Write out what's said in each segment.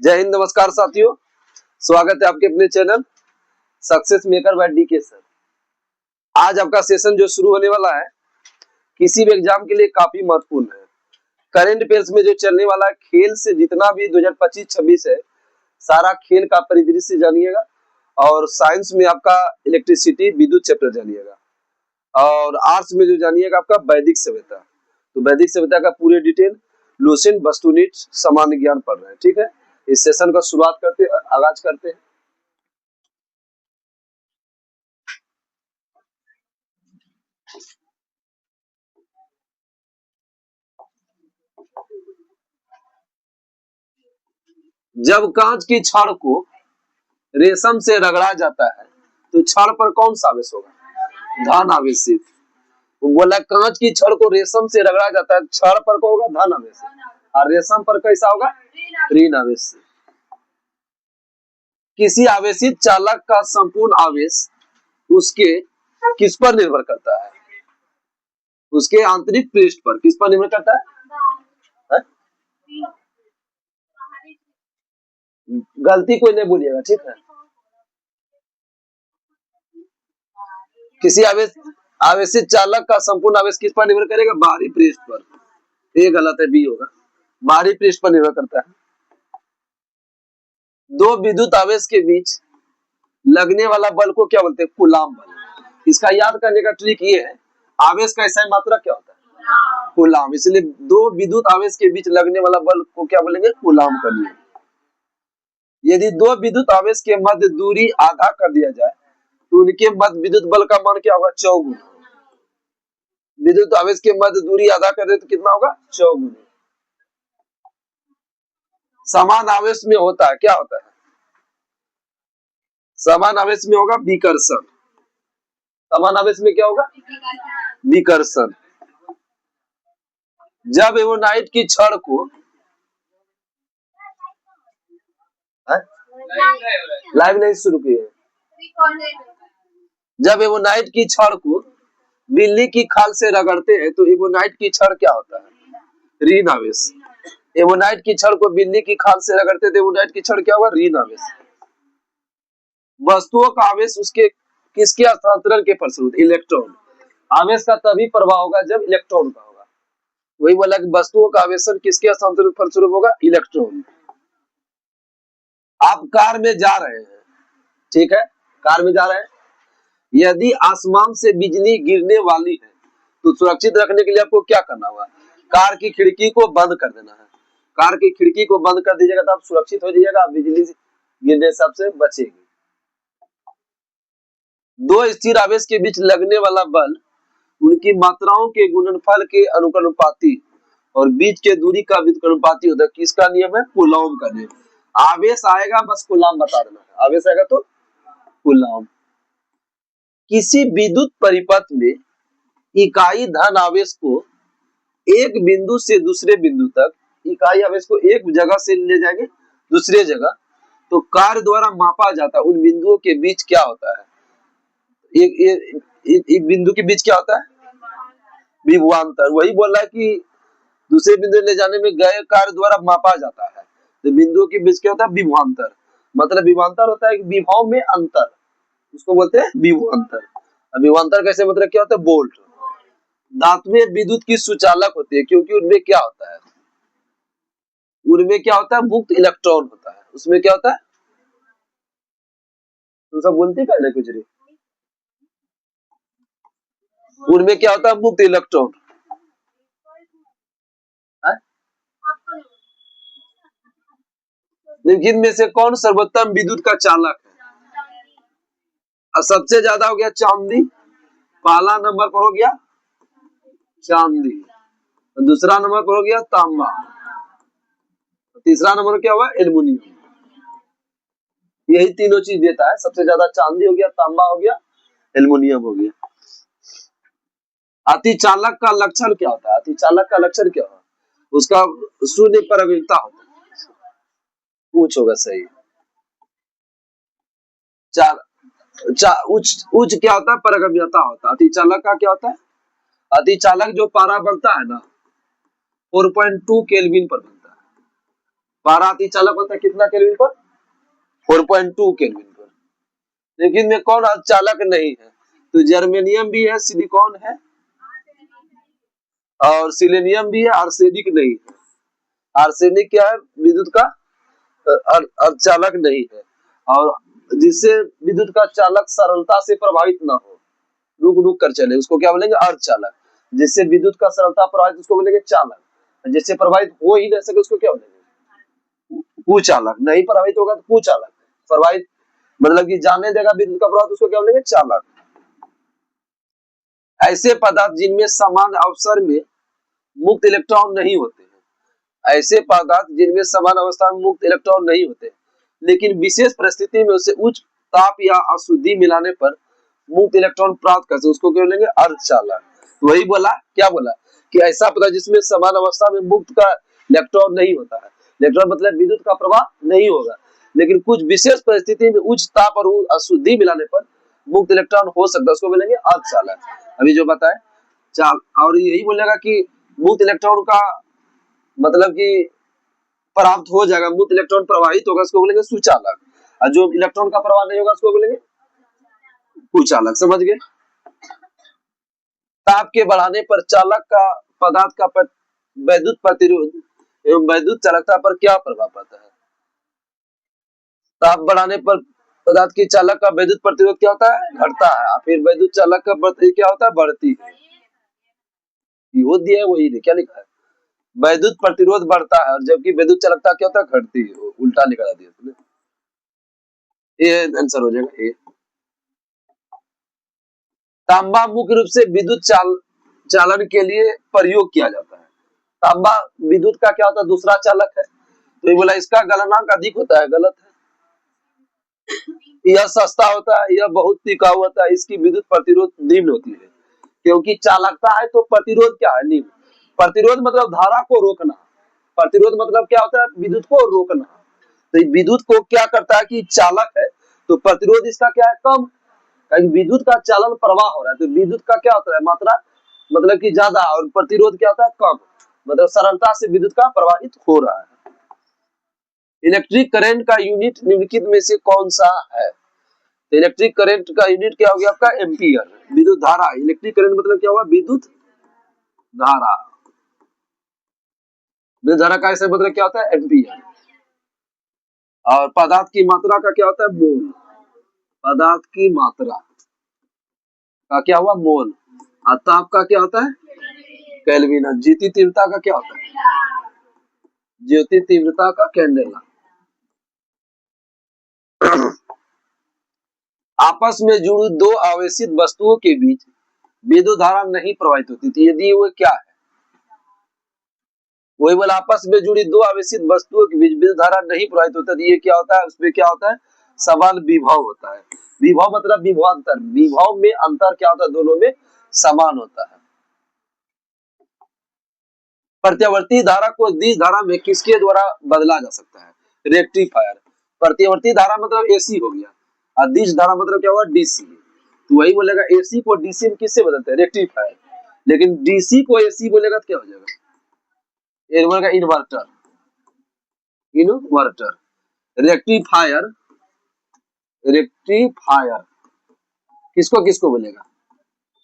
जय हिंद, नमस्कार साथियों। स्वागत है आपके अपने channel success maker by DK sir. आज आपका सेशन जो शुरू होने वाला है किसी भी एग्जाम के लिए काफी महत्वपूर्ण है। करंट अफेयर्स में जो चलने वाला है, खेल से जितना भी 2025-26 है सारा खेल का परिदृश्य जानिएगा, और साइंस में आपका इलेक्ट्रिसिटी विद्युत चैप्टर जानिएगा, और आर्ट्स में जो जानिएगा आपका वैदिक सभ्यता। तो वैदिक सभ्यता का पूरे डिटेल लुसेंट वस्तुनिष्ठ सामान्य ज्ञान पढ़ रहे हैं। ठीक है, इस सेशन का शुरुआत करते आगाज करते हैं। जब कांच की छड़ को रेशम से रगड़ा जाता है तो छड़ पर कौन सा आवेश होगा? धन आवेशित। वो बोला कांच की छड़ को रेशम से रगड़ा जाता है, छड़ पर कौन होगा? धन आवेश, और रेशम पर कैसा होगा? ऋण आवेश। किसी आवेशित चालक का संपूर्ण आवेश उसके किस पर निर्भर करता है? उसके आंतरिक पृष्ठ पर। किस पर निर्भर करता है? गलती कोई नहीं बोलिएगा, ठीक है। किसी आवेशित चालक का संपूर्ण आवेश किस पर निर्भर करेगा? बाहरी पृष्ठ पर। ये गलत है, बी होगा। बाहरी पृष्ठ पर निर्भर करता है। दो विद्युत आवेश के बीच लगने वाला बल को क्या बोलते हैं? कूलाम बल। इसका याद करने का ट्रिक ये है, आवेश का SI मात्रा क्या होता है? कूलाम। इसलिए दो विद्युत आवेश के बीच लगने वाला बल को क्या बोलेंगे? कूलाम का नियम। यदि दो विद्युत आवेश के मध्य दूरी आधा कर दिया जाए तो उनके मध्य विद्युत बल का मान क्या होगा? चौगुना। विद्युत आवेश के मध्य दूरी आधा कर दे तो कितना होगा? चौगुना। समान आवेश में होता है, क्या होता है? समान आवेश में होगा विकर्षण। समान आवेश में क्या होगा? विकर्षण। जब एवोनाइट की छड़ को लाइव नहीं शुरू किए, जब एवोनाइट की छड़ को बिल्ली की खाल से रगड़ते हैं तो एवोनाइट की छड़ क्या होता है? ऋण आवेश। एवोनाइट की छड़ को बिल्ली की खाल से रगड़ते थे, एवोनाइट की छड़ क्या होगा? ऋण आवेश। वस्तुओं का आवेश उसके किसके हस्तांतरण के फलस्वरूप? इलेक्ट्रॉन। आवेश का तभी प्रभाव होगा जब इलेक्ट्रॉन का होगा। वही बोला कि वस्तुओं का आवेशन किसके हस्तांतरण के फलस्वरूप होगा? इलेक्ट्रॉन। आप कार में जा रहे हैं, ठीक है, कार में जा रहे हैं, यदि आसमान से बिजली गिरने वाली है तो सुरक्षित रखने के लिए आपको क्या करना होगा? कार की खिड़की को बंद कर देना है। कार की खिड़की को बंद कर दीजिएगा तो आप सुरक्षित हो जाइएगा, बिजली गिरने सबसे बचेगी। दो स्थिर आवेश के बीच लगने वाला बल उनकी मात्राओं के गुणनफल के अनुपाती और बीच के दूरी का व्युत्क्रमानुपाती होता है। किसका नियम है? कूलॉम का नियम। आवेश आएगा, बस कूलॉम बता देना है। आवेश आएगा तो कूलॉम। किसी विद्युत परिपथ में इकाई धन आवेश को एक बिंदु से दूसरे बिंदु तक, इकाई आवेश को एक जगह से ले जाएंगे दूसरे जगह, तो कार्य द्वारा मापा जाता है। उन बिंदुओं के बीच क्या होता है? एक बिंदु के बीच क्या होता है? विभवांतर। वही बोल रहा है कि दूसरे बिंदु ले जाने में गए कार्य द्वारा मापा जाता है। तो बिंदुओं के बीच क्या होता है? विभवांतर। मतलब विभवांतर होता है कि विभव में अंतर, उसको बोलते हैं विभवांतर। विभवांतर कैसे मतलब क्या होता है? वोल्ट। धातुएं विद्युत की सुचालक होती है क्योंकि उनमें क्या होता है? उनमें क्या होता है? मुक्त इलेक्ट्रॉन होता है। उसमें क्या होता है? तुम सब बोलते कहने कुछ नहीं। उनमें क्या होता है? मुक्त इलेक्ट्रॉन। लेकिन में से कौन सर्वोत्तम विद्युत का चालक है? और सबसे ज्यादा हो गया चांदी, पहला नंबर पर हो गया चांदी, दूसरा नंबर पर हो गया तांबा, तीसरा नंबर क्या हुआ? एल्युमिनियम। यही तीनों चीज देता है। सबसे ज्यादा चांदी हो गया, तांबा हो गया, एल्युमिनियम हो गया। अतिचालक का लक्षण क्या होता है? अतिचालक का लक्षण क्या होता है? उसका शून्य परगणिकता होता है। पूछ होगा सही। उच्च क्या होता है? परगम्यता होता है। अतिचालक का क्या होता है? अतिचालक जो पारा बनता है ना 4.2 केल्विन पर बनता है। पारा अति चालक होता है कितना केल्विन पर? 4.2 केल्विन पर। लेकिन में कौन चालक नहीं है? तो जर्मेनियम भी है, सिलिकॉन है और सिलेनियम भी है, आर्सेनिक नहीं है। आर्सेनिक क्या है? विद्युत का अर्धचालक नहीं है, और जिससे विद्युत का चालक सरलता से प्रभावित ना हो, रुक रुक कर चले, उसको क्या बोलेंगे? अर्धचालक। जिससे विद्युत का सरलता प्रभावित, उसको बोलेंगे चालक। जिससे प्रभावित हो ही नहीं सके, उसको क्या बोलेंगे? कुचालक। नहीं प्रभावित होगा तो कुचालक। प्रभावित मतलब कि जाने देगा विद्युत का प्रभाव, उसको क्या बोलेंगे? चालक। ऐसे पदार्थ जिनमें समान अवसर में मुक्त इलेक्ट्रॉन नहीं होते हैं, ऐसे पदार्थ जिनमें समान अवस्था में मुक्त इलेक्ट्रॉन नहीं होते, लेकिन विशेष परिस्थिति में उसे उच्च ताप या अशुद्धि मिलाने पर मुक्त इलेक्ट्रॉन प्राप्त करते, उसको क्या बोलेंगे? अर्धचालक। तो वही बोला, क्या बोला कि ऐसा पदार्थ जिसमें समान अवस्था में मुक्त का इलेक्ट्रॉन नहीं होता है, इलेक्ट्रॉन मतलब विद्युत का प्रवाह नहीं होगा, लेकिन कुछ विशेष परिस्थिति में उच्च ताप और अशुद्धि मिलाने पर मुक्त इलेक्ट्रॉन हो सकता है, उसको बोलेंगे अर्धचालक। अभी जो बताए चाल, और यही बोलेगा कि मुक्त इलेक्ट्रॉन का मतलब कि प्राप्त हो जाएगा, मुक्त इलेक्ट्रॉन प्रवाहित होगा, उसको बोलेंगे सुचालक। और जो इलेक्ट्रॉन का प्रवाह नहीं होगा, उसको बोलेंगे कुचालक। समझ गए? ताप के बढ़ाने पर चालक का पदार्थ का वैद्युत प्रतिरोध एवं वैद्युत चालकता पर क्या प्रभाव पड़ता है? ताप बढ़ाने पर पदार्थ की चालक का वैद्युत प्रतिरोध क्या होता है? घटता है। और फिर वैद्युत चालक का क्या होता है? बढ़ती है। ये दिया है, वही क्या लिखा है? वैद्युत प्रतिरोध बढ़ता है, और जबकि वैद्युत चालकता क्या होता है? घटती है। उल्टा निकाला दिया तुमने। ये आंसर हो जाएगा ए। तांबा मुख्य रूप से विद्युत चालन के लिए प्रयोग किया जाता है। तांबा विद्युत का क्या होता है? दूसरा चालक है। तो ये बोला इसका गलनांक अधिक होता है, गलत है। यह सस्ता होता है, यह बहुत टिकाऊ होता है, इसकी विद्युत प्रतिरोध निम्न होती है। क्योंकि चालकता है तो प्रतिरोध क्या है? निम्न। प्रतिरोध मतलब धारा को रोकना, प्रतिरोध मतलब क्या होता है? विद्युत को रोकना। तो विद्युत को क्या करता है कि चालक है तो प्रतिरोध इसका क्या है? कम। विद्युत का चालन प्रवाह हो रहा है, तो विद्युत का क्या होता है? मात्रा मतलब कि ज्यादा, और प्रतिरोध क्या होता है? कम। मतलब सरलता से विद्युत का प्रवाहित हो रहा है। इलेक्ट्रिक करंट का यूनिट निम्नलिखित में से कौन सा है? तो इलेक्ट्रिक करंट का यूनिट क्या हो गया आपका? एम्पियर। विद्युत धारा, इलेक्ट्रिक करंट मतलब क्या हुआ? विद्युत धारा। विद्युत धारा का ऐसे मतलब क्या होता है? एम्पियर। और पदार्थ की मात्रा का क्या होता है? मोल। पदार्थ की मात्रा का क्या हुआ? मोल। और ताप का क्या होता है? केल्विन। ज्योति तीव्रता का क्या होता है? ज्योति तीव्रता का कैंडेला। आपस में जुड़ी दो आवेशित वस्तुओं के बीच विद्युत धारा नहीं प्रवाहित होती थी, यदि वो क्या है? वही बोला, आपस में जुड़ी दो आवेशित वस्तुओं के बीच विद्युत धारा नहीं प्रवाहित होता थी, ये क्या होता है? उसमें क्या होता है? समान विभव होता है। विभव मतलब विभवांतर। विभव में अंतर क्या होता है? दोनों में समान होता है। प्रत्यावर्ती धारा को दिश धारा में किसके द्वारा बदला जा सकता है? रेक्टिफायर। प्रत्यावर्ती धारा मतलब एसी हो गया, और दिश धारा मतलब क्या हुआ? डीसी। तो वही बोलेगा एसी को डीसी में किससे बदलते हैं? रेक्टिफायर। लेकिन डीसी को एसी बोलेगा तो क्या हो जाएगा? ये बोलेगा इन्वर्टर। इन्वर्टर। रेक्टिफायर। रेक्टिफायर किसको किसको बोलेगा?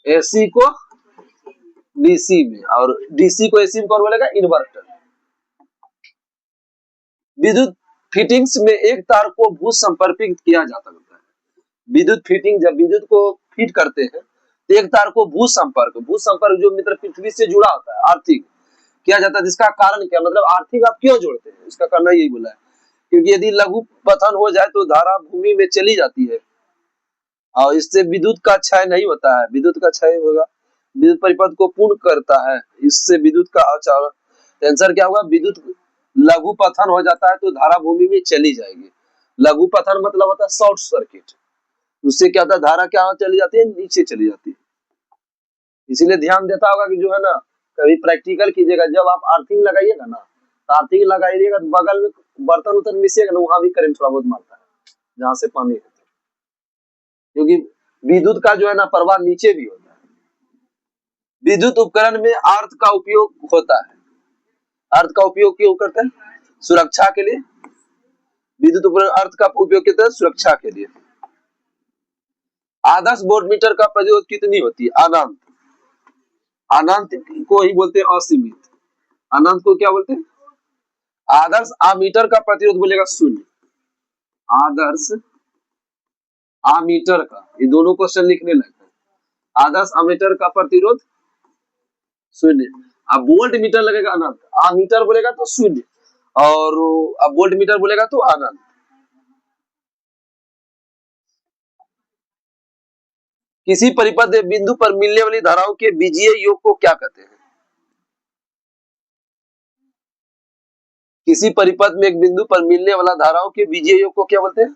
एसी को डीसी में, और डीसी को एसी में कौन बोलेगा? इन्वर्टर। विद्युत फिटिंग्स में एक तार को भू संपर्कित किया जाता है। विद्युत फिटिंग, जब विद्युत को फिट करते हैं तो एक तार को भू संपर्क जो मित्र पृथ्वी से जुड़ा होता है, आर्थिक किया जाता है। जिसका कारण क्या? मतलब आर्थिक आप क्यों जोड़ते हैं? इसका करना यही बोला है, क्योंकि यदि लघु पतन हो जाए तो धारा भूमि में चली जाती है, और इससे विद्युत का क्षय नहीं होता है। विद्युत का क्षय होगा, विद्युत परिपथ को पूर्ण करता है, इससे विद्युत का आचार। आंसर क्या होगा? विद्युत लघु पतन हो जाता है तो धारा भूमि में चली जाएगी। लघु पतन मतलब होता है शॉर्ट सर्किट। उससे क्या होता है? धारा क्या चली जाती है? नीचे चली जाती है। इसीलिए ध्यान देता होगा कि जो है ना, कभी प्रैक्टिकल कीजिएगा, जब आप अर्थिंग लगाइएगा ना, तो अर्थिंग लगाइएगा तो बगल में बर्तन उतन मिसिएगा ना, वहां भी करंट थोड़ा बहुत मारता है, जहां से पानी है, क्योंकि विद्युत का जो है ना प्रवाह नीचे भी होता है। विद्युत उपकरण में अर्थ का उपयोग होता है। अर्थ का उपयोग क्यों करते हैं? सुरक्षा के लिए, विद्युत उपकरण अर्थ का उपयोग किया जाता है सुरक्षा के लिए। आदर्श वोल्टमीटर का प्रतिरोध कितनी होती है? अनंत। अनंत को ही बोलते हैं असीमित। अनंत को क्या बोलते हैं? आदर्श आमीटर का प्रतिरोध बोलेगा शून्य। आदर्श आमीटर का, ये दोनों क्वेश्चन लिखने लगता है। आदर्श आमीटर का प्रतिरोध शून्य। अब वोल्ट मीटर लगेगा अनंत, आमीटर बोलेगा तो शून्य, और अब वोल्ट मीटर बोलेगा तो अनंत। किसी परिपथ बिंदु पर मिलने वाली धाराओं के बीजीय योग को क्या कहते हैं? किसी परिपथ में एक बिंदु पर मिलने वाला धाराओं के बीजीय योग को क्या बोलते हैं?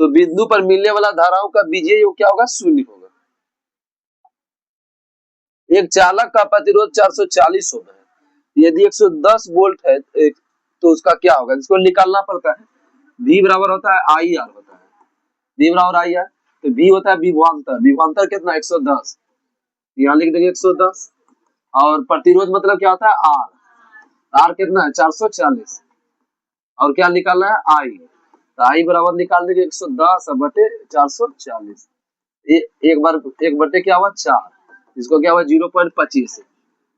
तो बिंदु पर मिलने वाला धाराओं का बीजीय योग क्या होगा? शून्य होगा। एक चालक का प्रतिरोध 440 ओम है। यदि 110 वोल्ट है तो उसका क्या होगा? इसको निकालना पड़ता है। V बराबर होता है आई आर होता है। V बराबर आई आर, तो V होता है विभवांतर। विभवांतर कितना? 110। यहाँ लिख देंगे 110। और प्रतिरोध मतलब क्या होता है? R। R कितना है? 440। और क्या निकालना है? I। तो I बराबर निकाल देंगे 110 बटे 440। एक बटे क्या हुआ? 4। इसको क्या हुआ? 0.25।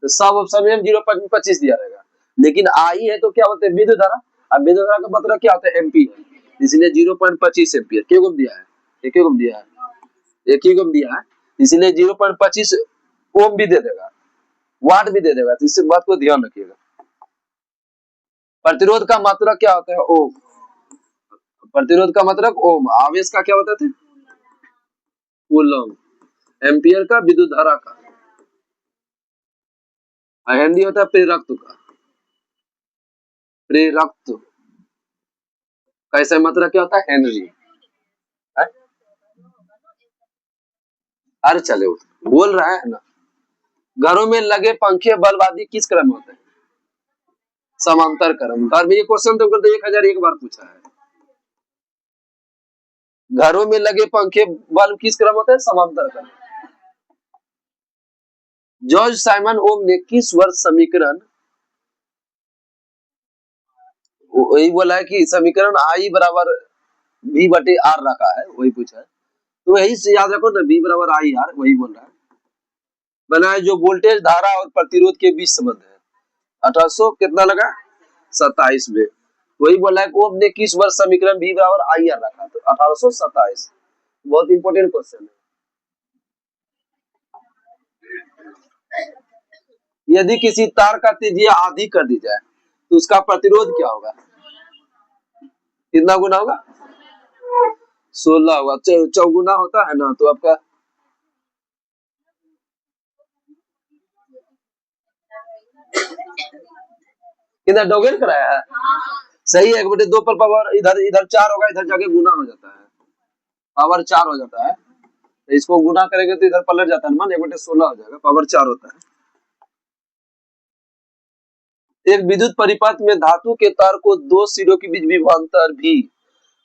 तो सब ऑप्शन में 0.25 दिया रहेगा, लेकिन आई है तो क्या होता है? विद्युत धारा। अब विद्युत धारा का मतलब क्या होता है? एम्पीयर, इसलिए 0.25 एम्पीयर। क्यों गुम दिया है? एक ही गुम दिया है, एक ही गुम दिया है, इसलिए 0.25 ओम भी दे देगा, वाट भी दे देगा। तो इस बात को ध्यान रखिएगा। प्रतिरोध का मात्रक क्या होता है? ओम। प्रतिरोध का मात्रक ओम। आवेश का क्या होता है? कूलम। एम्पीयर का विद्युत धारा का। हेनरी होता है प्रेरकत्व का। प्रेरकत्व कैसे मात्रक क्या होता है? हेनरी। अरे चले बोल रहा है ना। घरों में लगे पंखे बल्ब आदि किस क्रम में होते हैं? समांतर क्रम। घर में ये क्वेश्चन तो 1001 बार पूछा है। घरों में लगे पंखे बल्ब किस क्रम होते हैं? समांतर क्रम। जॉर्ज साइमन ओम ने किस वर्ष समीकरण, वही बोला है कि समीकरण आई बराबर V बटे आर रखा है, वही पूछा है। तो यही से याद रखो ना, V बराबर आई आर, वही बोल रहा है। बना है जो वोल्टेज धारा और प्रतिरोध के बीच संबंध है। 1800 कितना लगा? 27 में। वही बोला है ओम ने किस वर्ष समीकरण V बराबर आई आर रखा? तो 1827। बहुत इंपॉर्टेंट क्वेश्चन है। यदि किसी तार का त्रिज्या आधी कर दी जाए तो उसका प्रतिरोध क्या होगा? कितना गुना होगा? 16 होगा। चौगुना होता है ना, तो आपका कितना डोगेल कराया है? सही है। 1/2 पर पावर इधर इधर 4 होगा, इधर जाके गुना हो जाता है, पावर 4 हो जाता है। तो इसको गुना करेंगे तो इधर पलट जाता है, मान 1/16 हो जाएगा, पावर 4 होता है। एक विद्युत परिपथ में धातु के तार को दो सिरों के बीच विभवांतर भी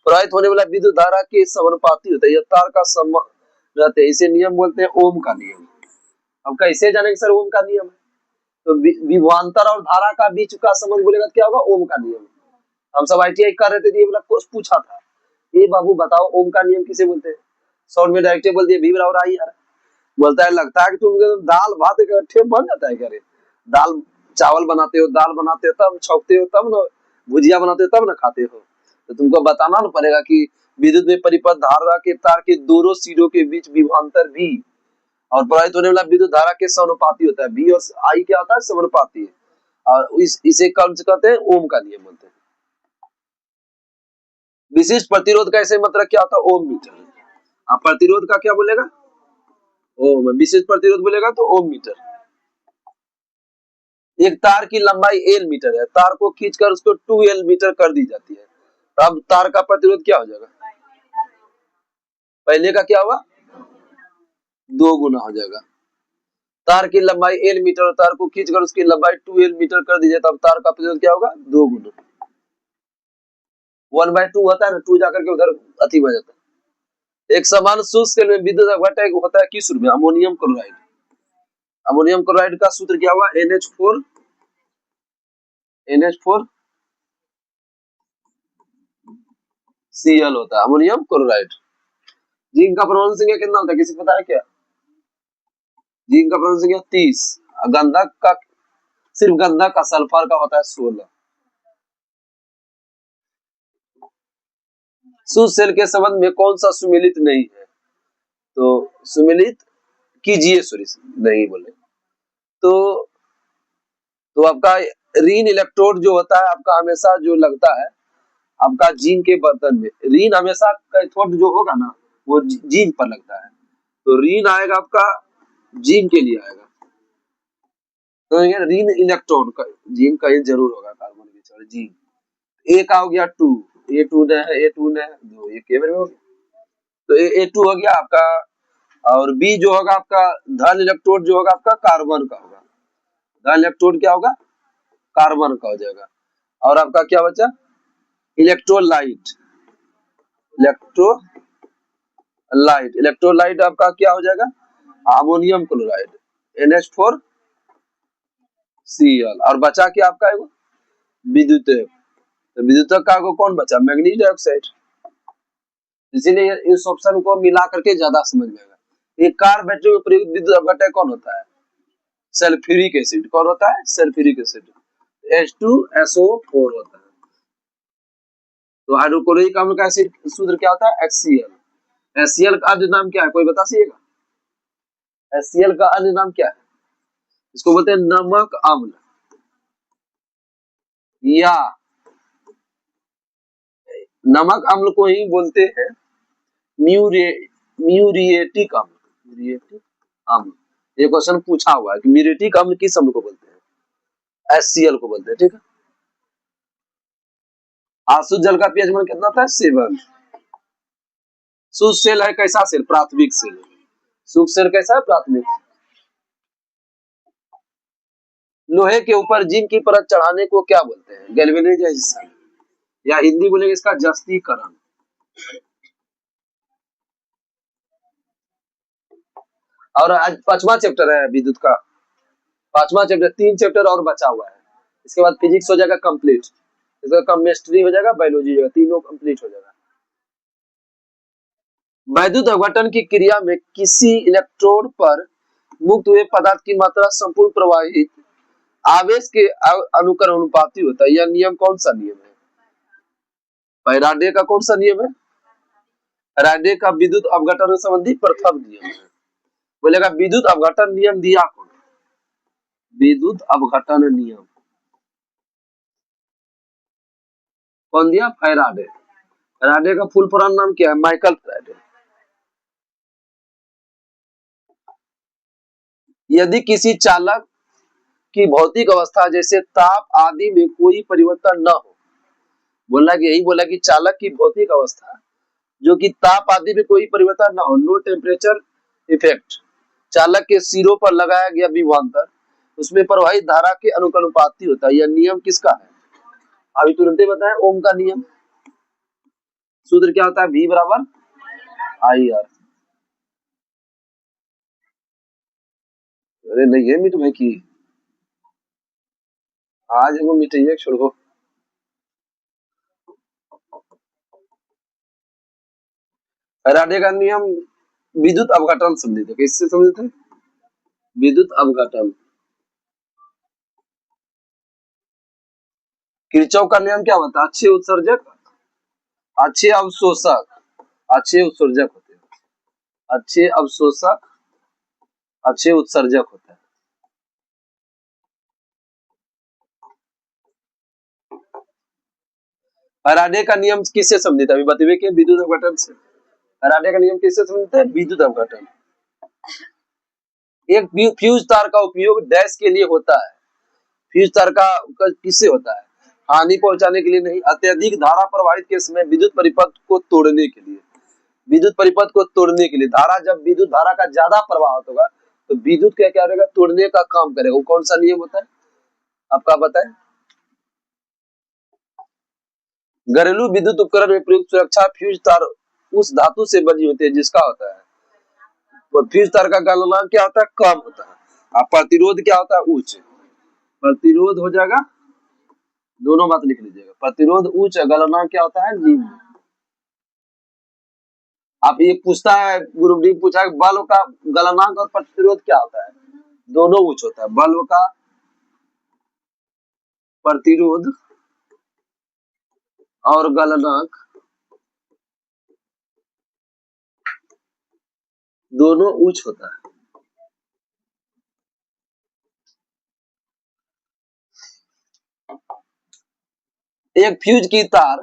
प्रवाहित होने वाला विद्युत धारा के समानुपाती होता है। यह तार का सम रहते हैं, इसे नियम बोलते हैं ओम का नियम। अब कैसे जानेंगे सर ओम का नियम? तो विभवांतर और धारा का बीच का संबंध बोलेगा तो क्या होगा? ओम का नियम। हम सब ITI कर रहे थे, ये वाला पूछा था, ये बाबू बताओ ओम का नियम किसे बोलते हैं? शॉर्ट में डायरेक्ट बोल दिया V बराबर आई आर। बोलता है लगता है कि तुम दाल भात इकट्ठे बन जाता है क्या रे? दाल चावल बनाते हो, दाल बनाते हो तब छौंकते हो, तब ना भुजिया बनाते हो, तब ना खाते हो। तो तुमको बताना ना पड़ेगा कि विद्युत में परिपथ धारा के तार के दोनों सिरों के बीच विभवांतर भी और प्रवाहित होने वाला विद्युत धारा के समानुपाती होता है। V और I क्या होता है? समानुपाती। और इसे कहते हैं ओम का नियम बोलते हैं। विशिष्ट प्रतिरोध का ऐसे मतलब क्या होता है? ओम मीटर। आप प्रतिरोध का क्या बोलेगा? ओम। विशिष्ट प्रतिरोध बोलेगा तो ओम मीटर। एक तार की लंबाई L मीटर है, तार को खींचकर उसको 2L मीटर कर दी जाती है, तब तार का प्रतिरोध क्या हो जाएगा? पहले का क्या होगा? 2 गुना हो जाएगा। तार की लंबाई L मीटर और तार को खींचकर उसकी लंबाई 2L मीटर कर दी जाए, तब तार का प्रतिरोध क्या होगा? 2 गुना। 1/2 होता है ना, 2 जाकर के उधर अति बन जाता है। एक समान शुष्क में विद्युत घटक होता है किस रूप में? Ammonium chloride. अमोनियम क्लोराइड का सूत्र क्या हुआ? NH4 NH4 Cl होता है, अमोनियम क्लोराइड। जिंक का परमाणु संख्या कितना होता है, किसी को पता है क्या? जिंक का परमाणु संख्या 30। गंधक का, सिर्फ गंधक का, सल्फर का होता है 16। शुद्ध सेल के संबंध में कौन सा सुमेलित नहीं है? तो सुमेलित कीजिए, सॉरी नहीं बोले तो आपका रीन इलेक्ट्रोड जो होता है आपका हमेशा जो लगता है आपका जिंक के बर्तन में। रीन हमेशा कैथोड जो होगा ना वो जिंक पर लगता है, तो रीन आएगा आपका जिंक के लिए आएगा। तो ये रीन इलेक्ट्रोड का जिंक का ये जरूर होगा, कार्बन की छोड़ जिंक। ए का हो गया 2, A2 ने है, A2 ने दो, ये केवल हो गया, तो A2 हो गया आपका। और बी जो होगा आपका धन इलेक्ट्रोड जो होगा आपका कार्बन का होगा। धन इलेक्ट्रोड क्या होगा? कार्बन का हो जाएगा। और आपका क्या बचा? इलेक्ट्रोलाइट। इलेक्ट्रोलाइट आपका क्या हो जाएगा? Ammonium chloride, NH4 Cl। और बचा क्या आपका विद्युतक। तो विद्युतक का कौन बचा? Manganese dioxide. इसीलिए इस ऑप्शन को मिला करके ज्यादा समझ में आएगा। एक कार बैटरी में प्रयुक्त विद्युत अपघटक कौन होता है? Sulphuric acid. कौन होता है? सल्फ्यूरिक एसिड, H2SO4 होता है। तो हाइड्रोक्लोरिक अम्ल का एसिड सूत्र क्या होता है? HCl। HCl का अन्य नाम क्या है, कोई बता सकिएगा? HCl का अन्य नाम क्या है? इसको बोलते हैं नमक अम्ल, या नमक अम्ल को ही बोलते हैं म्यूरिएटिक अम्ल। म्यूरिएटिक अम्ल, ये क्वेश्चन पूछा हुआ है कि म्यूरिएटिक अम्ल किस अम्ल को बोलते हैं? HCl को बोलते हैं, ठीक है। अशुद्ध जल का पीएच मान कितना था? 7। शुद्ध सेल है कैसा सेल? प्राथमिक सेल। शुद्ध सेल कैसा है? प्राथमिक। लोहे के ऊपर जिंक की परत चढ़ाने को क्या बोलते हैं? गैल्वेनाइजेशन, या हिंदी बोलेंगे इसका जस्तीकरण। और आज 5वां चैप्टर है विद्युत का, 5वां चैप्टर, 3 चैप्टर और बचा हुआ है। इसके बाद फिजिक्स हो जाएगा कंप्लीट, इसका केमिस्ट्री हो जाएगा, बायोलॉजी हो जाएगा, तीनों कंप्लीट हो जाएगा। वैद्युत अपघटन की क्रिया में किसी इलेक्ट्रोड पर मुक्त हुए पदार्थ की मात्रा संपूर्ण प्रवाहित आवेश के अनुक्रमानुपाती होता है। यह नियम कौन सा नियम है? फैराडे का कौन सा नियम है? फैराडे का विद्युत अपघटन संबंधी प्रथम नियम है। बोलेगा विद्युत अपघटन नियम दिया कौन? विद्युत अपघटन नियम कौन दिया? फैराडे। फैराडे का फुल फॉर्म नाम क्या है? Michael Faraday. यदि किसी चालक की भौतिक अवस्था जैसे ताप आदि में कोई परिवर्तन न हो, बोला कि यही बोला कि चालक की भौतिक अवस्था जो कि ताप आदि में कोई परिवर्तन न हो, नो टेम्परेचर इफेक्ट, चालक के सिरों पर लगाया गया विभवांतर उसमें प्रवाहित धारा के अनुकूलपाती होता है। यह नियम किसका है? अभी तुरंत बताया, ओम का नियम। सूत्र क्या होता है? V बराबर IR। अरे नहीं है मिट भाई की, आज हमको मिटाइए छोड़ो। फैराडे का नियम विद्युत अपघटन समझे थे, किससे समझे थे? विद्युत अपघटन। किरचॉफ का नियम क्या होता है? अच्छे उत्सर्जक, अच्छे अवशोषक, अच्छे उत्सर्जक होते हैं, अच्छे अवशोषक, अच्छे उत्सर्जक होते हैं। फैराडे का नियम किससे समझे थे? अभी बताइए कि विद्युत अपघटन से। फैराडे का नियम किससे समझते हैं? विद्युत अपघटन। एक फ्यूज तार का उपयोग डैश के लिए होता है। फ्यूज तार का किससे होता है? हानि पहुंचाने के लिए नहीं, अत्यधिक धारा प्रवाहित के समय विद्युत परिपथ को तोड़ने के लिए। विद्युत परिपथ को तोड़ने के लिए, धारा जब विद्युत धारा का ज्यादा प्रवाह होगा तो विद्युत क्या करेगा? तोड़ने का काम करेगा। वो कौन सा नियम होता है आपका बताएं? घरेलू विद्युत उपकरण में प्रयुक्त सुरक्षा फ्यूज तार उस धातु से बनी होती है जिसका होता है, तो फ्यूज तार का गलनांक क्या होता है? कम होता है। और प्रतिरोध क्या होता है? उच्च। प्रतिरोध हो जाएगा दोनों बात लिख लीजिएगा। प्रतिरोध उच्च, गलनांक क्या होता है? निम्न। आप ये पूछता है, ग्रुप डी पूछा है बल्ब का गलनांक और प्रतिरोध क्या होता है? दोनों उच्च होता है। बल्ब का प्रतिरोध और गलनांक दोनों उच्च होता है। एक फ्यूज की तार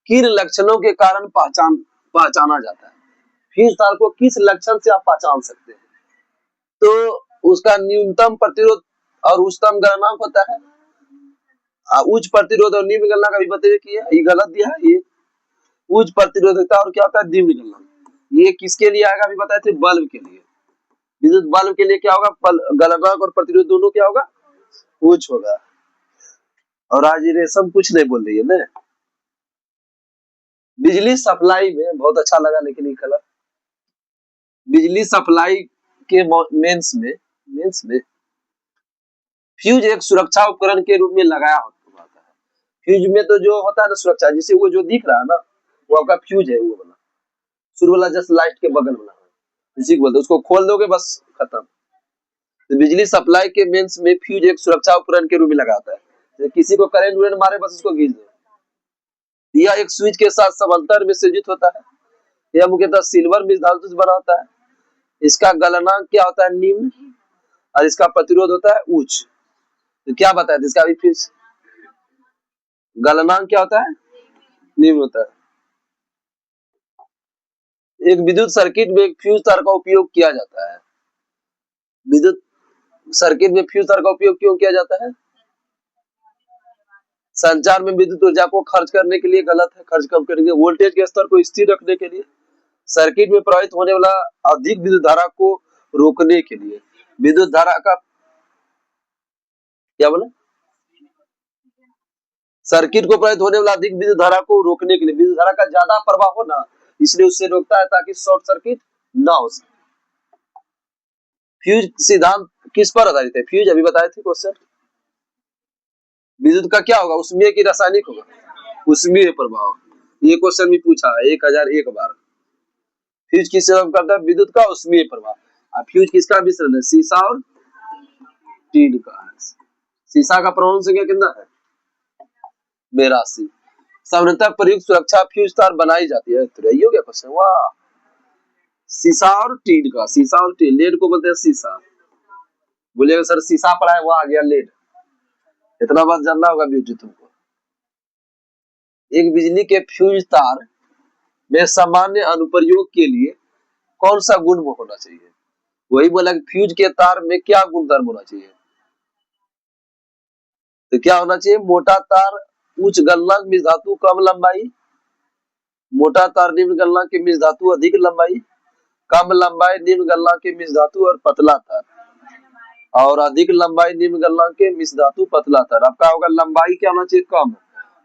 किन लक्षणों के कारण पहचाना जाता है? फ्यूज तार को किस लक्षण से आप पहचान सकते हैं? तो उसका न्यूनतम प्रतिरोध और उच्चतम गलनांक होता है। उच्च प्रतिरोध और निम्न गलनांक अभी बताइए कि ये गलत दिया है। ये उच्च प्रतिरोधकता और क्या होता है? निम्न गलनांक। ये किसके लिए आएगा? अभी बताए थे बल्ब के लिए। विद्युत बल्ब के लिए क्या होगा? गलनांक और प्रतिरोध दोनों क्या होगा? उच्च होगा। और आज ये रेशम कुछ नहीं बोल रही है ना। बिजली सप्लाई में बहुत अच्छा लगा, लेकिन ये कलर बिजली सप्लाई के मेंस में फ्यूज एक सुरक्षा उपकरण के रूप में लगाया होता है। फ्यूज में तो जो होता है ना सुरक्षा, जिसे वो जो दिख रहा है ना, वो आपका फ्यूज है। वो वाला शुरू वाला जस्ट लाइट के बगल वाला इसी को बोलते हैं। उसको खोल दोगे बस खत्म। तो बिजली सप्लाई के मेंस में फ्यूज एक सुरक्षा उपकरण के रूप में लगाता है। तो किसी को करंट उड़न मारे बस उसको घींच दो। यह एक स्विच के साथ समांतर में संयोजित होता है। यह मुख्यतः सिल्वर मिश्र धातु से बना होता है। इसका गलनांक क्या होता है? निम्न। और इसका प्रतिरोध होता है उच्च। तो क्या बताया था इसका? अभी फिर गलनांक क्या होता है? निम्न होता है। एक विद्युत सर्किट में एक फ्यूज तार का उपयोग किया जाता है। विद्युत सर्किट में फ्यूज तार का उपयोग क्यों किया जाता है? संचार में विद्युत ऊर्जा को खर्च करने के लिए। गलत है, खर्च कम करने के लिए। वोल्टेज के स्तर को स्थिर रखने के लिए। सर्किट में प्रवाहित होने वाला अधिक विद्युत धारा को रोकने के लिए। विद्युत धारा का क्या बोला? सर्किट को प्रवाहित होने वाला अधिक विद्युत धारा को रोकने के लिए। विद्युत धारा का ज्यादा प्रवाह हो ना, इसलिए उससे रोकता है ताकि शॉर्ट सर्किट ना हो सके। फ्यूज सिद्धांत किस पर आधारित है? फ्यूज अभी बताए थे क्वेश्चन। विद्युत का क्या होगा? उसमें कि रासायनिक होगा? उसमें प्रभाव। ये क्वेश्चन भी पूछा है 1001 बार। फ्यूज किस सेवा करता है? विद्युत का उसमें प्रभाव। फ्यूज किसका मिश्रण है? सीसा और टीन का है। सीसा का परमाणु संख्या कितना है? 82। सामान्यतः प्रयुक्त सुरक्षा फ्यूज तार बनाई जाती है। तो यही हो गया क्वेश्चन। वाह। सीसा और टीन का। सीसा और टीन, लेड को बोलते हैं सीसा। बोलिएगा सर सीसा पढ़ा है, वो आ गया लेड। इतना बात जानना होगा ब्यूटी तुमको। एक बिजली के फ्यूज तार में सामान्य अनुप्रयोग के लिए कौन सा गुण होना चाहिए? वही बोला कि फ्यूज के तार में क्या गुणधर्म होना चाहिए? तो क्या होना चाहिए? मोटा तार उच्च गलनांक मिश्र धातु कम लंबाई। मोटा तार निम्न गलनांक के मिश्र धातु अधिक लंबाई। कम लंबाई निम्न गलनांक के मिश्र धातु और पतला तार। और अधिक लंबाई निम्न गलनांक के मिश्र धातु पतला तार। आपका होगा लंबाई क्या होना चाहिए? कम।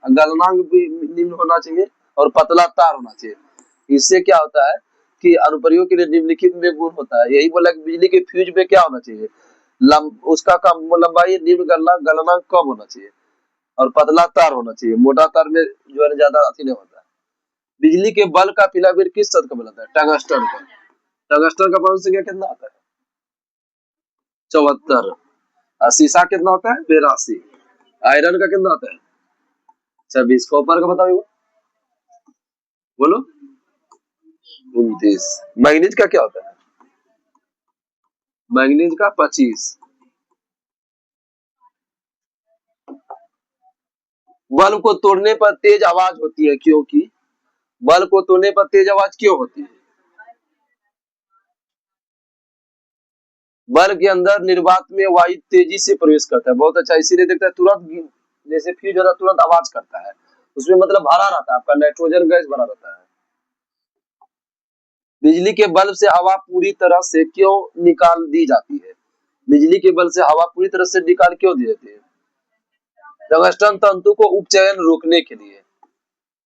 गलनांक भी निम्न होना चाहिए और पतला तार होना चाहिए। इससे क्या होता है कि अनुप्रयोग के लिए निम्नलिखित में गुण होता है। यही बोला कि बिजली के फ्यूज में क्या होना चाहिए? उसका कम लंबाई, निम्न गलनांक कम होना चाहिए और पतला तार होना चाहिए। मोटा तार में जो है ज्यादा अति नहीं होता है। बिजली के बल्ब का फिलामेंट किस तत्व का बनता है? टंगस्टन का। टंगस्टन का परमाणु संख्या कितना आता है? 74। और शीशा कितना होता है? 82। आयरन का कितना होता है? 26। कॉपर का बताओ बोलो। 29। मैग्नीज का क्या होता है? मैग्नीज का 25। बल्ब को तोड़ने पर तेज आवाज होती है क्योंकि बल्ब को तोड़ने पर तेज आवाज क्यों होती है? बल्ब के अंदर निर्वात में वायु तेजी से प्रवेश करता है। बहुत अच्छा, इसीलिए देखता है तुरंत जैसे फ्यूज होता है तुरंत आवाज करता है। उसमें मतलब भरा रहता है, आपका नाइट्रोजन गैस भरा रहता है। बिजली के बल्ब से हवा पूरी तरह से क्यों निकाल दी जाती है? बिजली के बल्ब से हवा पूरी तरह से निकाल क्यों दी जाती है? टंगस्टन तंतु को उपचयन रोकने के लिए।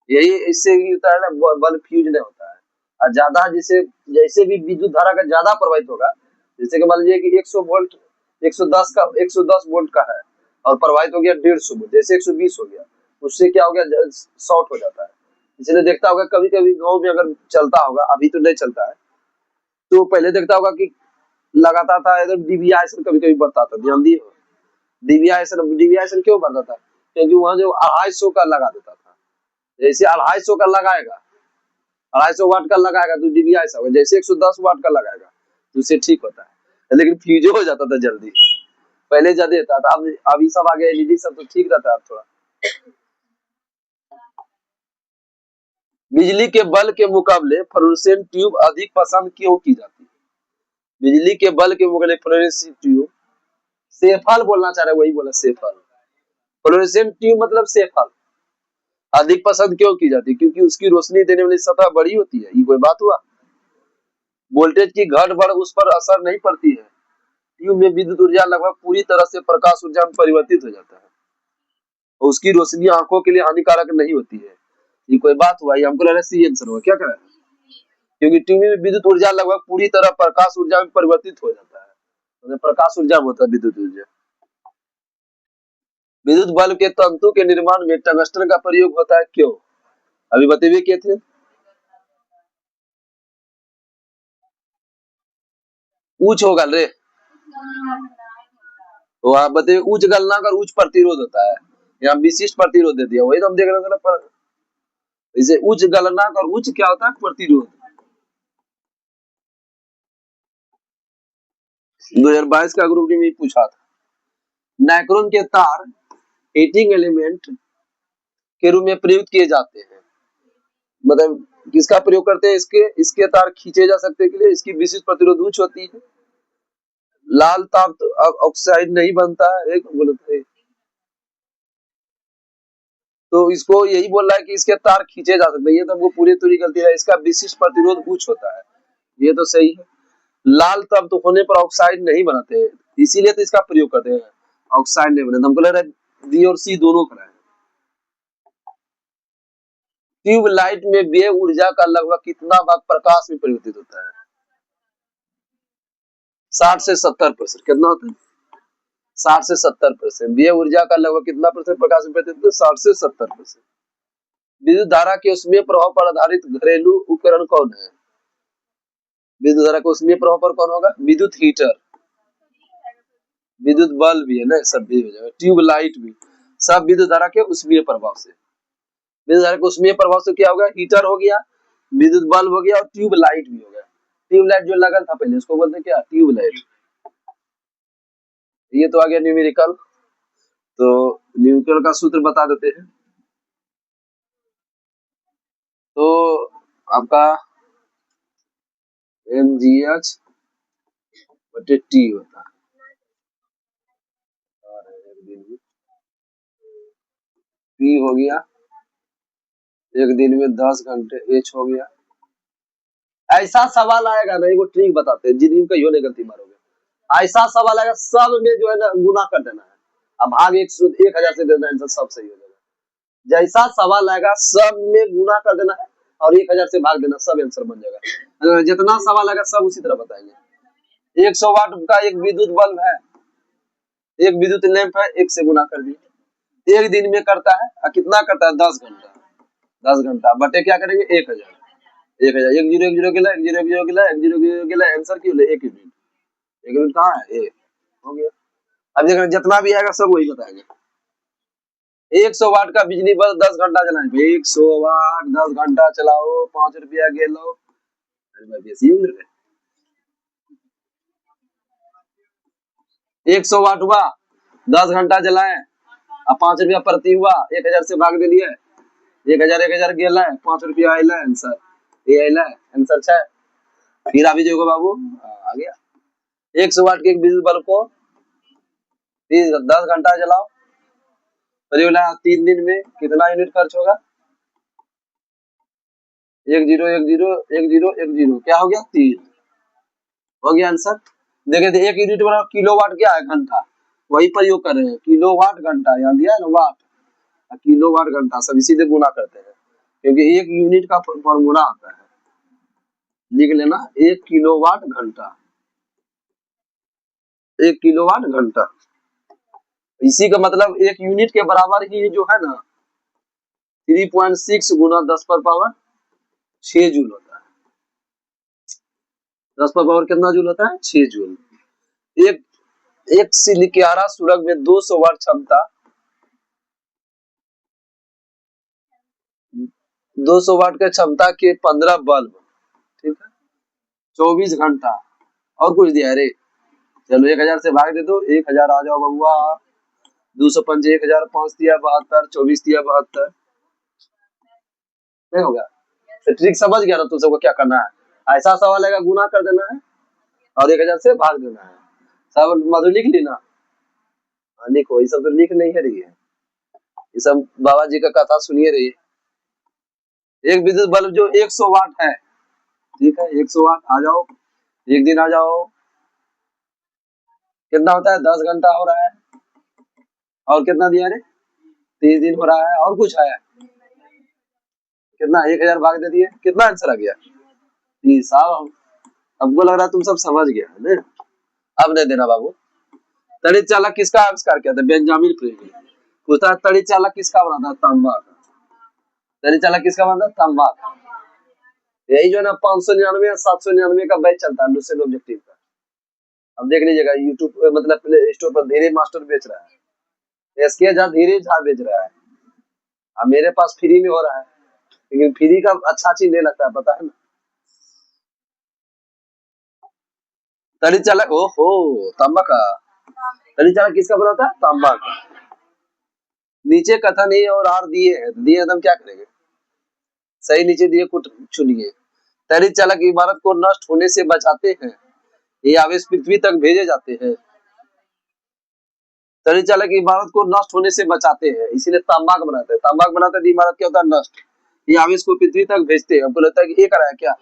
यही इससे होता है ना, बल्ब फ्यूज नहीं होता है। और ज्यादा जैसे जैसे भी विद्युत धारा का ज्यादा प्रवाहित होगा, जैसे कि मान लीजिए कि 100 वोल्ट 110 वोल्ट का है, और प्रवाहित हो गया 150 वोल्ट, जैसे 120 हो गया, उससे क्या हो गया, शॉर्ट हो जाता है। इसलिए देखता होगा कभी कभी गाँव में अगर चलता होगा, अभी तो नहीं चलता है, तो पहले देखता होगा कि लगाता था एकदम डिविएशन कभी कभी बढ़ता था, ध्यान दिए, डिविएशन क्यों बढ़ता था, क्योंकि वहां जो 250 का लगा देता था, जैसे 250 का लगाएगा, 250 वाट का लगाएगा तो डिविएशन होगा, जैसे 110 वाट का लगाएगा तो उससे ठीक होता है, लेकिन फ्यूज हो जाता था जल्दी, पहले ज्यादा था, अब ये सब आ गया एलईडी सब, तो ठीक रहता है थोड़ा। बिजली के बल्ब के मुकाबले फ्लोरोसेंट ट्यूब अधिक पसंद क्यों की जाती है? बिजली के बल्ब के मुकाबले फ्लोरोसेंट ट्यूब, सेफल बोलना चाह रहे, वही बोला सेफल, फ्लोरोसेंट ट्यूब मतलब सेफल अधिक पसंद क्यों की जाती है? क्योंकि उसकी रोशनी देने वाली सतह बड़ी होती है, ये कोई बात हुआ। वोल्टेज की घट बढ़ उस पर असर नहीं पड़ती है, ट्यूब में विद्युत ऊर्जा लगभग पूरी तरह से प्रकाश ऊर्जा में परिवर्तित हो जाता है, और उसकी रोशनी आंखों के लिए हानिकारक नहीं होती है, ये कोई बात हुआ? ये हमको लग रहा है सी आंसर हुआ, क्या करें, क्योंकि ट्यूब में विद्युत ऊर्जा लगभग पूरी तरह प्रकाश ऊर्जा में परिवर्तित हो जाता है, तो प्रकाश ऊर्जा में होता है विद्युत ऊर्जा। विद्युत बल्ब के तंतु के निर्माण में टंगस्टन का प्रयोग होता है, क्यों? अभी बतेबे किए थे, उच्च होगा रे, तो आप बताइए, उच्च गलनांक और उच्च प्रतिरोध होता है, यहाँ विशिष्ट प्रतिरोध दे दिया, वही तो हम देख रहे थे ना, इसे उच्च गलनांक और उच्च क्या होता है, प्रतिरोध। 2022 का ग्रुप में पूछा था। नाइक्रोन के तार हीटिंग एलिमेंट के रूप में प्रयुक्त किए जाते हैं, मतलब किसका प्रयोग करते हैं, इसके तार खींचे जा सकते के लिए इसकी विशिष्ट प्रतिरोध उच्च होती है, लाल ताप तो ऑक्साइड नहीं बनता है, एक बोलते हैं, तो इसको यही बोल रहा है कि इसके तार खींचे जा सकते हैं, ये तो हमको पूरी पूरी गलती है, इसका विशिष्ट प्रतिरोध उच्च होता है, ये तो सही है। लाल तब तो होने पर ऑक्साइड नहीं बनाते, इसीलिए तो इसका प्रयोग करते हैं, ऑक्साइड नहीं बनाते, हमको लग रहा है बी और सी दोनों करा है। ट्यूब लाइट में व्यय ऊर्जा का लगभग कितना भाग प्रकाश में परिवर्तित होता है? 60 से 70%, कितना होता है? 60 से 70%, व्यय ऊर्जा का लगभग कितना परसेंट प्रकाश में परिवर्तित होता है? 60 से 70%। विद्युत धारा के उसमें प्रभाव पर आधारित घरेलू उपकरण कौन है? विद्युत धारा को उसमें प्रभाव पर कौन होगा? विद्युत हीटर, विद्युत बल्ब भी है ना, सब भी हो जाएगा, ट्यूब लाइट भी, सब विद्युत धारा के उसमें प्रभाव से, विद्युत धारा के उसमें प्रभाव से क्या होगा, हीटर हो गया, विद्युत बल्ब हो गया और ट्यूब लाइट भी हो गया। ट्यूब लाइट जो लगल था पहले उसको बोलते क्या, ट्यूब लाइट। ये तो आ गया न्यूमेरिकल, तो न्यूमेरिकल का सूत्र बता देते हैं, तो आपका mgh बटे टी होता है, पी हो गया एक दिन में 10 घंटे, एच हो गया। ऐसा सवाल आएगा ना, एगो ट्रिक बताते हैं, जिंदगी में कहीं नहीं गलती मारोगे, ऐसा सवाल आएगा सब में जो है ना गुना कर देना है, अब भाग 1000 से देना आंसर सब सही हो जाएगा, जैसा सवाल आएगा सब में गुना कर देना है और 1000 से भाग देना, सब आंसर बन जाएगा, जितना सवाल आएगा सब उसी तरह बताएंगे। 100 वाट का एक विद्युत बल्ब है, एक विद्युत लैंप है, एक से गुना कर दिए, एक दिन में करता है, और कितना करता है, 10 घंटा, 10 घंटा बटे क्या करेंगे, 1000, 1000, 1010 गिला, 1010 गिला, 1010 गिला, आंसर क्यों ले, एक यूनिट, एक यूनिट कहाँ है, एक हो गया। अब देख जितना भी आएगा सब वही बताएंगे। 100 वाट का बिजली बल्ब 10 घंटा चलाएंगे, 100 वाट 10 घंटा चलाओ, 5 रुपया के लो, 100 वाट हुआ, 10 घंटा चलाए, अब 5 रुपया प्रति हुआ, 1000 से भाग दिलिए, 1000 गेला, 5 रुपया आइला, आंसर ये आइला, आंसर 6। फिर अभी देखो बाबू आ गया, 100 वाट के एक बिजली बल्ब को 10 घंटा चलाओ, 3 दिन में कितना यूनिट खर्च होगा, 10101010, क्या हो गया, 3 हो गया आंसर। देखे थे एक यूनिट बना किलोवाट क्या है, घंटा, वही प्रयोग कर रहे हैं, किलोवाट घंटा, यहाँ दिया है ना वाट, किलोवाट घंटा सब इसीलिए गुना करते हैं, क्योंकि एक यूनिट का फॉर्मूला आता है, लिख लेना, 1 किलोवाट घंटा, 1 किलोवाट घंटा, इसी का मतलब 1 यूनिट के बराबर ही जो है ना 3.6 गुना 10 पर पावर 6 जूल होता है। 10 पर पावर कितना जूल होता है? 6 जूल। एक एक सिलिकॉन सुरंग में 200 वाट क्षमता 200 वाट के क्षमता के 15 बल्ब, ठीक है, 24 घंटा। और कुछ दिया रे? चलो 1000 से भाग दे दो, 1000 आ जाओ बबुआ। 205 1000 5 दिया 72, 24 दिया 72, नहीं होगा? तो ट्रिक समझ गया ना तुम सबको क्या करना है? ऐसा सवाल आएगा, गुना कर देना है और 1000 से भाग देना है। सब मधु लिख ली ना? हाँ, लिखो। ये सब तो लिख नहीं है रही है, ये सब बाबा जी का कथा सुनिए रही। एक विद्युत बल्ब जो 100 वाट है, ठीक है, 100 वाट आ जाओ, एक दिन आ जाओ, कितना होता है? 10 घंटा हो रहा है। और कितना दिया रे? 30 दिन हो रहा है। और कुछ है? कितना? 1000 भाग दे दिए, कितना आंसर आ गया? 30। साहब हमको लग रहा है तुम सब समझ गया है ना? अब नहीं देना बाबू। तड़ित चालक किसका आविष्कार किया था? Benjamin Franklin. पूछता तड़ित चालक किसका बना था? तांबा का। तड़ित चालक किसका बना था? तांबा का। यही जो है ना 599 या 799 का बैच चलता है लुसेंट ऑब्जेक्टिव का। अब देख लीजिएगा यूट्यूब मतलब प्ले स्टोर पर धीरे मास्टर बेच रहा है, एसके झा धीरे झा बेच रहा है। अब मेरे पास फ्री में हो रहा है, लेकिन फ्री का अच्छा चीज नहीं लगता है, पता है ना? तड़ित चालक, ओहो, तांबा का। तड़ित चालक किसका बना था? तांबा का। नीचे कथन नहीं और आर दिए है, दिए हम क्या करेंगे? सही नीचे दिए कुछ चुनिए। तड़ित चालक इमारत को नष्ट होने से बचाते हैं, ये आवेश पृथ्वी तक भेजे जाते हैं। तड़ित चालक इमारत को नष्ट होने से बचाते हैं, इसीलिए तांबा का बनाते हैं। तांबा का बनाते हैं इमारत क्या होता है? नष्ट। ये आवेश को पृथ्वी तक भेजते हैं। हमको लगता है कि ये करा है क्या?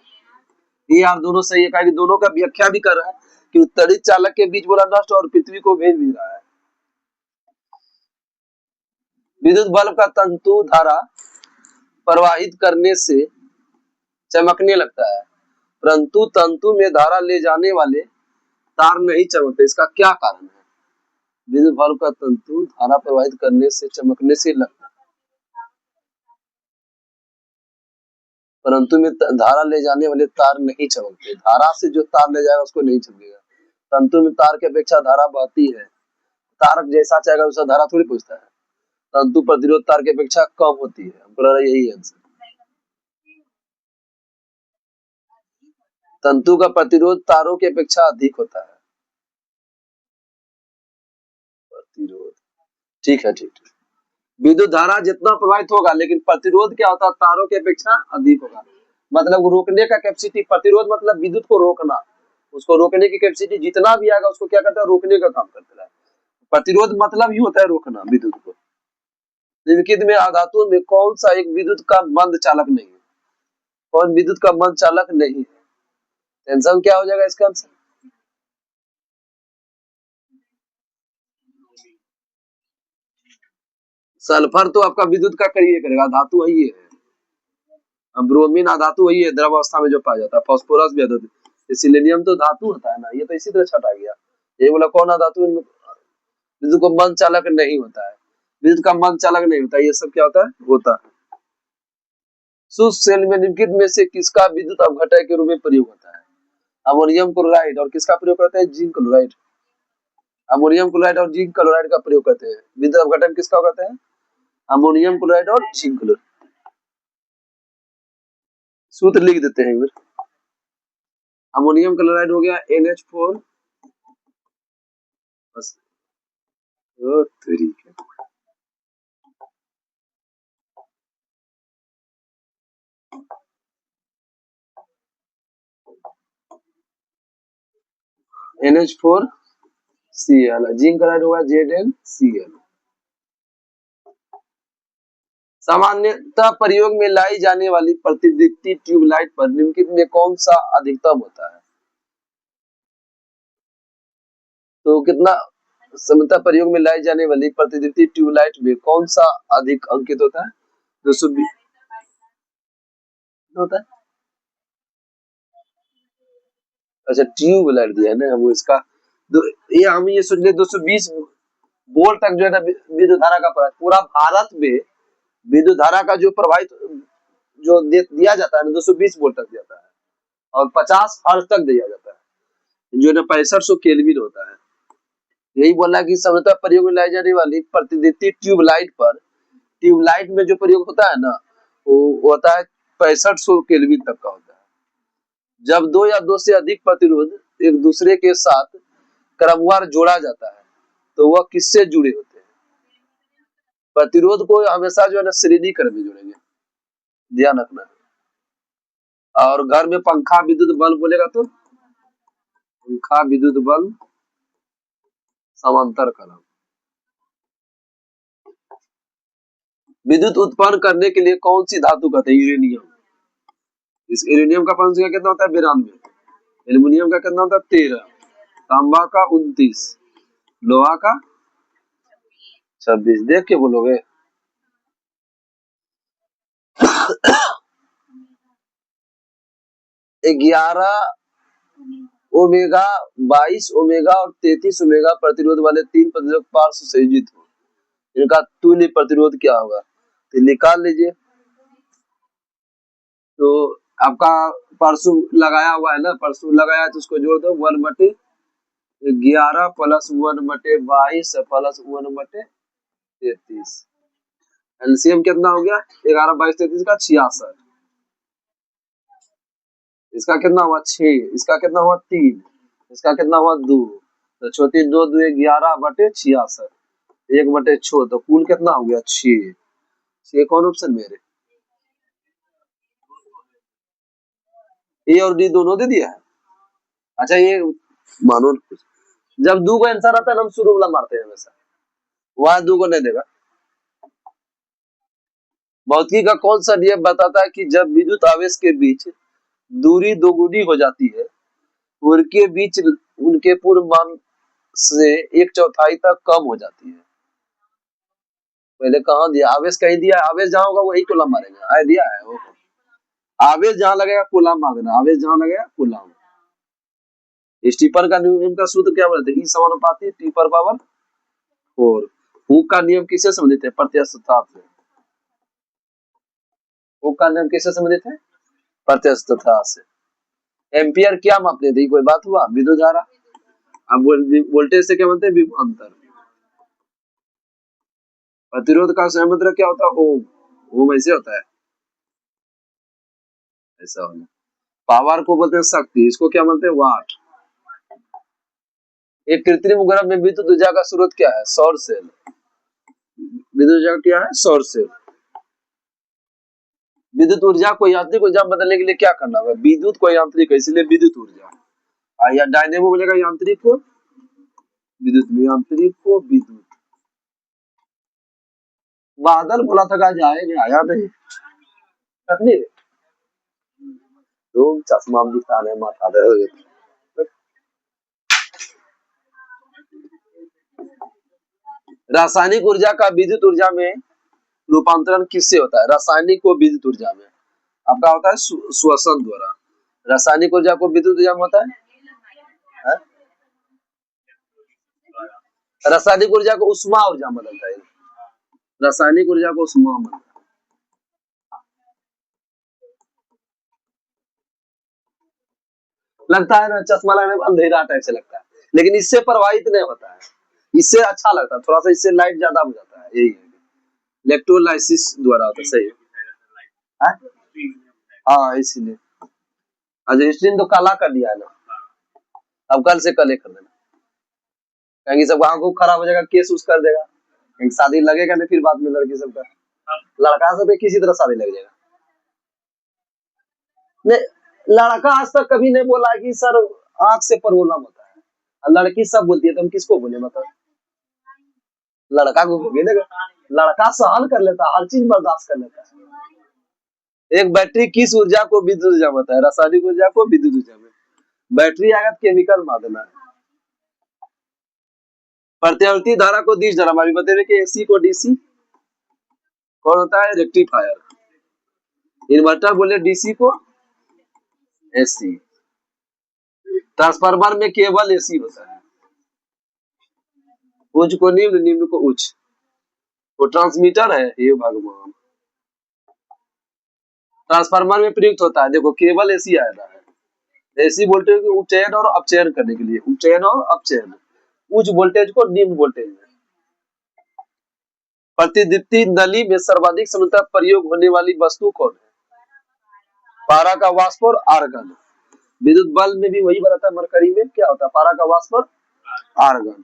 ये आप दोनों सही है, कि दोनों का व्याख्या भी कर रहा है कि तड़ित चालक के बीच बोला नष्ट और पृथ्वी को भेज भी रहा है। विद्युत बल्ब का तंतु धारा प्रवाहित करने से चमकने लगता है, परंतु तंतु में धारा ले जाने वाले तार नहीं चमकते, इसका क्या कारण है? विद्युत बल्ब का तंतु धारा प्रवाहित करने से चमकने से लगता है, परंतु में धारा ले जाने वाले तार नहीं चमकते। धारा से जो तार ले जाएगा उसको नहीं चमकेगा। तंतु में तार की अपेक्षा धारा बहती है, तार जैसा चाहेगा उसका धारा थोड़ी पूछता है। तंतु प्रतिरोध तार की अपेक्षा कम होती है। हमको लग रहा है यही आंसर। तंतु का प्रतिरोध तारों की अपेक्षा अधिक होता है। प्रतिरोध, ठीक है, ठीक है। विद्युत धारा जितना प्रवाहित होगा, लेकिन प्रतिरोध क्या होता है? तारों की अपेक्षा अधिक होगा। मतलब रोकने का कैपेसिटी, प्रतिरोध मतलब विद्युत को रोकना, उसको रोकने की कैपेसिटी जितना भी आएगा उसको क्या करता है? रोकने का काम करता है। प्रतिरोध मतलब ही होता है रोकना विद्युत को। निम्नलिखित में आधातुओं में कौन सा एक विद्युत का मंद चालक नहीं है? कौन विद्युत का मंद चालक नहीं है? टेंशन क्या हो जाएगा इसका आंसर? सल्फर तो आपका विद्युत का करिए करेगा, धातु वही है। अब ब्रोमीन अधातु वही है, द्रव अवस्था में जो पाया जाता है। फास्फोरस भी अधातु, सिलेनियम तो धातु होता है ना, ये तो इसी तरह छटा गया। ये बोला कौन अधातु विद्युत को मंद चालक नहीं होता है, विद्युत का मंद चालक नहीं होता है। ये सब क्या होता है? होता है। शुष्क सेल में निम्नलिखित में से किसका विद्युत अपघटक के रूप में प्रयोग होता है? अमोनियम क्लोराइड और किसका प्रयोग करते हैं? Zinc chloride. अमोनियम क्लोराइड और जिंक क्लोराइड का प्रयोग करते हैं। विद्युत अपघटन किसका कहते हैं? अमोनियम क्लोराइड और जिंक क्लोराइड। सूत्र लिख देते हैं। अमोनियम क्लोराइड हो गया NH4, बस। ओ तेरी के। NH4Cl, जिंक क्लोराइड होगा ZnCl। सामान्यतः प्रयोग में लाई जाने वाली प्रतिदीप्ति ट्यूबलाइट पर निम्नलिखित में कौन सा अधिकतम होता है? तो कितना सामान्यतः प्रयोग में लाई जाने वाली प्रतिदीप्ति ट्यूबलाइट में कौन सा अधिक अंकित होता है? 220 होता है। अच्छा ट्यूबलाइट दिया है ना, हम इसका ये हम ये सोच ले 220 वोल्ट तक जो है ना विद्युत धारा का प्रवाह। पूरा भारत में विद्युत धारा का जो प्रवाहित जो दिया जाता है ना 220 वोल्ट तक जाता है और 50 हर्ट्ज तक दिया जाता है, जो है ना 6500 केल्विन होता है। यही बोला कि सामान्यतः प्रयोग में लाई जाने वाली प्रतिदीप्ति ट्यूबलाइट पर, ट्यूबलाइट में जो प्रयोग होता है ना वो होता है 6500 केल्विन तक का होता है। जब दो या दो से अधिक प्रतिरोध एक दूसरे के साथ क्रमवार जोड़ा जाता है तो वह किससे जुड़े होते हैं? प्रतिरोध को हमेशा जो है ना श्रेणी क्रम में जोड़ेंगे, ध्यान रखना है। और घर में पंखा विद्युत बल्ब बोलेगा तो पंखा विद्युत बल्ब समांतर क्रम। विद्युत उत्पन्न करने के लिए कौन सी धातु कहते हैं? यूरेनियम। इस यूरेनियम का परमाणु संख्या कितना होता है? 92। एल्युमिनियम का कितना होता है? 13। तांबा का 29। लोहा का 26। देख के बोलोगे। ग्यारह ओमेगा 22 ओमेगा और 33 ओमेगा प्रतिरोध वाले 3 प्रतिरोधक पार्श्व संयोजित हो, इनका तुल्य प्रतिरोध क्या होगा? तो निकाल लीजिए। तो आपका पार्श्व लगाया हुआ है ना, पार्श्व लगाया तो उसको जोड़ दो 1/11 प्लस 1/22 प्लस 1/33। एलसीएम कितना हो गया? 11 22 33 का 66। इसका कितना हुआ? 6। इसका कितना हुआ? 3। इसका कितना हुआ? 2। तो छोटी 2 2 11/66 1/6, तो कुल कितना हो गया? 6। 6 कौन ऑप्शन मेरे? ए और डी दोनों दे दिया है। अच्छा ये मानो जब 2 का आंसर आता है हम शुरू वाला मारते हैं हमेशा, वहां 2 को नहीं देगा। भौतिकी का कौन सा नियम बताता है कि जब विद्युत आवेश के बीच दूरी दोगुनी हो जाती है उनके बीच उनके पूर्व मान से 1/4 तक कम हो जाती है? पहले कहाँ दिया? आवेश कहीं दिया है? आवेश जहां होगा वही कूलम मारेगा। आया दिया है वो। आवेश जहां लगेगा कूलम मार देना। आवेश जहां लगेगा कूलम। स्टीफन का नियम का सूत्र क्या बोलते हैं? E समानुपाती T पर पावर 4। हुक का नियम किससे संबंधित है? प्रत्यास्थता से। हुक का नियम किससे संबंधित है? प्रत्यास्थता से। एम्पियर क्या मापते थे? कोई बात हुआ? विद्युत धारा। अब वोल्टेज से क्या बोलते हैं? विभवांतर। प्रतिरोध का संयंत्र क्या होता है? ओम। ओम ऐसे होता है, ऐसा होना। पावर को बोलते हैं शक्ति, इसको क्या बोलते हैं? वाट। एक कृत्रिम उपग्रह में विद्युत ऊर्जा का स्रोत क्या है? सौर सेल। विद्युत ऊर्जा क्या है? सौर सेल। विद्युत ऊर्जा को यांत्रिक ऊर्जा में बदलने के लिए क्या करना होगा? विद्युत को यांत्रिक है इसलिए विद्युत ऊर्जा। या डायनेमो बोलेगा यांत्रिक को विद्युत में, यांत्रिक को विद्युत। बादल बोला था आज आएगा, आया नहीं। करनी तो चश्मा दिखाने माथा दे। रासायनिक ऊर्जा का विद्युत ऊर्जा में रूपांतरण किससे होता है? रासायनिक को विद्युत ऊर्जा में आपका होता है श्वसन द्वारा। रासायनिक ऊर्जा को विद्युत ऊर्जा में होता है? रासायनिक ऊर्जा को उष्मा ऊर्जा में बदलता है। रासायनिक ऊर्जा को उष्मा में। लगता है ना चश्मा लगाने में अंधेरा टाइप से लगता है, लेकिन इससे प्रभावित नहीं होता है। इससे अच्छा लगता है थोड़ा सा, इससे लाइट ज्यादा हो जाता है। यही है इलेक्ट्रोलाइसिस द्वारा होता है। सही है। हाँ इसीलिए आज स्क्रीन तो काला कर दिया है ना, अब कल से कल कर देना, कहेंगे सब आंखों खराब हो जाएगा, केस उस कर देगा, शादी लगेगा नहीं फिर बाद में लड़की सबका। लड़का सब किसी तरह शादी लग जाएगा। नहीं लड़का आज तक कभी नहीं बोला कि सर आंख से प्रॉब्लम होता है, लड़की सब बोलती है तो हम किसको बोले? मतलब लड़का को बोलेगा, लड़का सहन कर लेता है, हर चीज बर्दाश्त कर लेता है। एक बैटरी किस ऊर्जा को विद्युत ऊर्जा में होता है? रासायनिक ऊर्जा को विद्युत ऊर्जा में। बैटरी आगत केमिकल मार देना है। प्रत्यावर्ती धारा को दिश धारा अभी बताइए कि एसी को डीसी कौन होता है? रेक्टिफायर। इन्वर्टर बोले डीसी को एसी। ट्रांसफार्मर में केवल एसी होता है। उच्च को निम्न, निम्न को उच्च। वो ट्रांसमीटर है, हे भगवान। ट्रांसफार्मर में प्रयुक्त होता है, देखो केवल एसी आया है। एसी वोल्टेज को उपचयन और अपचयन करने के लिए, उपचयन और अपचयन। उच्च वोल्टेज को निम्न वोल्टेज में। प्रतिदीप्ति नली में सर्वाधिक सामान्यतः प्रयोग होने वाली वस्तु कौन है? पारा का वाष्प और आर्गन। विद्युत बल्ब में भी वही बनाता है, मरकरी में क्या होता है? पारा का वाष्प और आर्गन।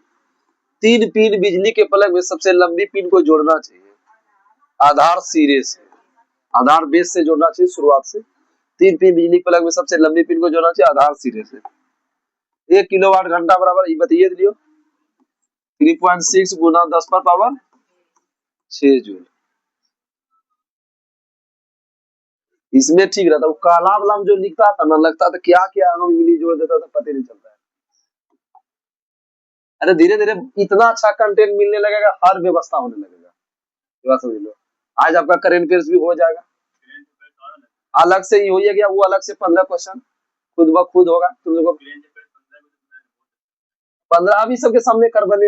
3 पिन बिजली के प्लग में सबसे लंबी पिन को जोड़ना चाहिए आधार सिरे से, आधार बेस से जोड़ना चाहिए शुरुआत से। 3 पिन बिजली के प्लग में सबसे लंबी पिन को जोड़ना चाहिए आधार सिरे से। 1 किलोवाट घंटा बराबर, ये बताइए लियो 3.6 गुना 10 पर पावर 6 जूल। इसमें ठीक रहता, वो काला वाला जो लिखता था ना, लगता था क्या क्या हम मिली जोड़ देता था, पता नहीं चलता है। अरे धीरे धीरे इतना अच्छा कंटेंट मिलने लगेगा, हर व्यवस्था होने लगेगा, बात समझ लो। आज आपका करेंट अफेयर्स भी हो जाएगा, अलग से ही हो गया, वो अलग से 15 क्वेश्चन खुद ब खुद होगा तुम लोगों को। 15 अभी सबके सामने कर बने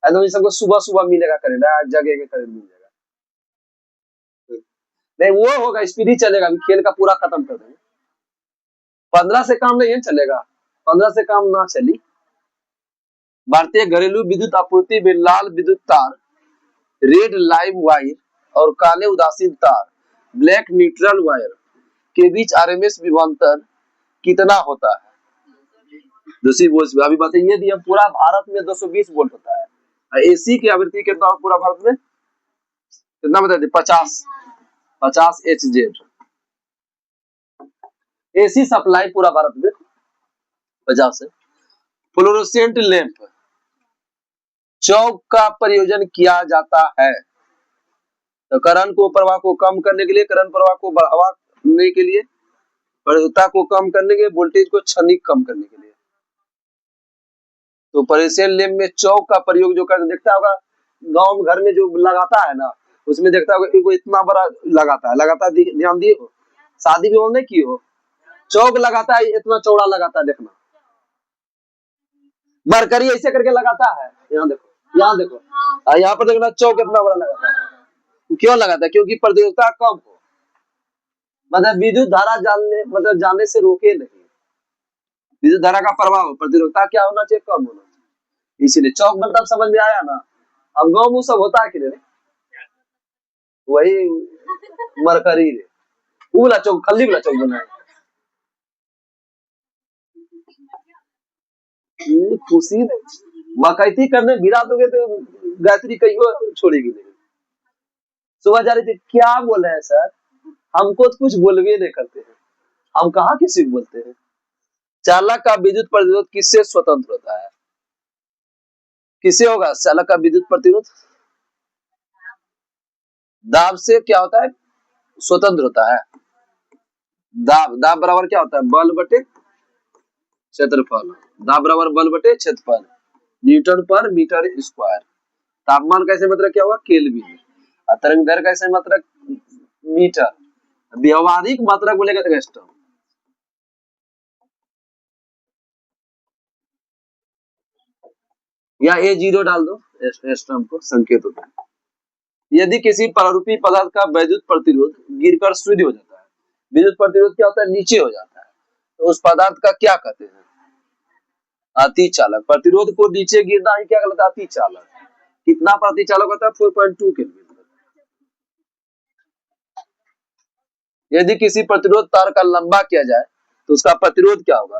एकदम सबको सुबह सुबह मिलेगा करेंट, आज जगह के करेंट मिल जाएगा। नहीं वो होगा, स्पीड ही चलेगा, अभी खेल का पूरा खत्म कर देंगे। 15 से काम नहीं चलेगा, 15 से काम ना चली। भारतीय घरेलू विद्युत आपूर्ति में लाल विद्युत तार, रेड लाइव वायर और काले उदासीन तार, ब्लैक न्यूट्रल वायर के बीच आरएमएस विभवांतर कितना होता है? 220 वोल्ट। अभी बताइए दिया, पूरा भारत में 220 वोल्ट होता है। एसी की आवृत्ति कितना पूरा भारत में? कितना बता दे? 50 एचजेड। एसी सप्लाई पूरा भारत में 50 है। फ्लोरोसेंट लैंप चौक का प्रयोजन किया जाता है तो करंट को प्रवाह को कम करने के लिए, करंट प्रवाह को बढ़ाने के लिए, प्रवाहता को कम करने के लिए, वोल्टेज को क्षणिक कम करने के लिए। तो फ्लोरोसेंट लैंप में चौक का प्रयोग जो कर देखता होगा गांव घर में जो लगाता है ना, उसमें देखता होगा वो इतना बड़ा लगाता है, लगातार ध्यान दिए हो, शादी विवाह नहीं की हो, चौक लगाता है इतना चौड़ा लगाता है, देखना मरकरी ऐसे करके लगाता है। यहाँ देखो, यहाँ देखो, यहाँ पर देखना चौक कितना बड़ा लगाता है। क्यों लगाता है? क्योंकि प्रतिरोधकता कम हो, मतलब विद्युत धारा जाने से रोके नहीं, विद्युत धारा का प्रवाह हो, प्रतिरोधकता क्या होना चाहिए? कम होना चाहिए। इसीलिए चौक मतलब समझ में आया ना। अब गाँव में सब होता है कि नहीं, वही मरकरी रे, वो वाला चौक, खल्ली वाला चौक बनाया। खुशी मकैती करने गिरा दोगे तो गायत्री कहीं छोड़ेगी नहीं। सुबह जा रही थी, क्या बोले हैं सर, हमको तो कुछ बोलवे नहीं करते हैं, हम कहाँ किसी को बोलते हैं। चालक का विद्युत प्रतिरोध किससे स्वतंत्र होता है? किससे होगा चालक का विद्युत प्रतिरोध? दाब से क्या होता है? स्वतंत्र होता है। दाब, दाब बराबर क्या होता है? बल बटे क्षेत्रफल। दाब बराबर बल बटे क्षेत्रफल, न्यूटन पर मीटर स्क्वायर। तापमान का ऐसे मतलब क्या हुआ? केल्विन। और तरंग दैर्घ्य का ऐसे मतलब मीटर। व्यवहारिक मात्रा बोलेगा तो एस्टम। या A0 डाल दो, एस्टम को संकेत होता है। यदि किसी प्रारूपी पदार्थ का वैद्युत प्रतिरोध गिरकर शून्य हो जाता है, विद्युत प्रतिरोध क्या होता है? नीचे हो जाता है, तो उस पदार्थ का क्या कहते हैं? अतिचालक। प्रतिरोध को नीचे गिरना ही क्या कहलाता है? अतिचालक। कितना प्रतिचालक होता है? 4.2 केल्विन। यदि किसी प्रतिरोध तार का लंबा किया जाए तो उसका प्रतिरोध क्या होगा?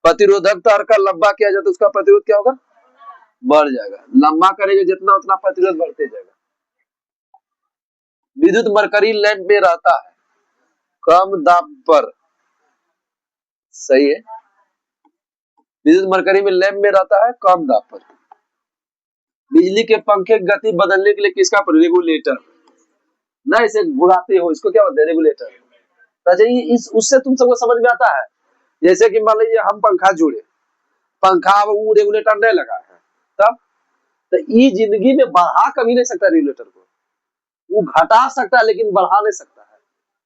प्रतिरोधक तार का लंबा किया जाए तो उसका प्रतिरोध क्या होगा? बढ़ जाएगा। लंबा करेंगे जितना उतना प्रतिरोध बढ़ते जाएगा। विद्युत मरकरी लैंप में रहता है कम दाब पर, सही है। विद्युत मरकरी में लैंप में रहता है कम दाब पर। बिजली के पंखे की गति बदलने के लिए किसका? रेगुलेटर। ना इसे घुराते हो, इसको क्या बोलते हैं? रेगुलेटर। अच्छा, इस उससे तुम सबको समझ में आता है, जैसे कि मान लीजिए हम पंखा जुड़े, पंखा वो रेगुलेटर नहीं लगा है, तब तो ये जिंदगी में बढ़ा कभी नहीं सकता रेगुलेटर को, वो घटा सकता है लेकिन बढ़ा नहीं सकता है।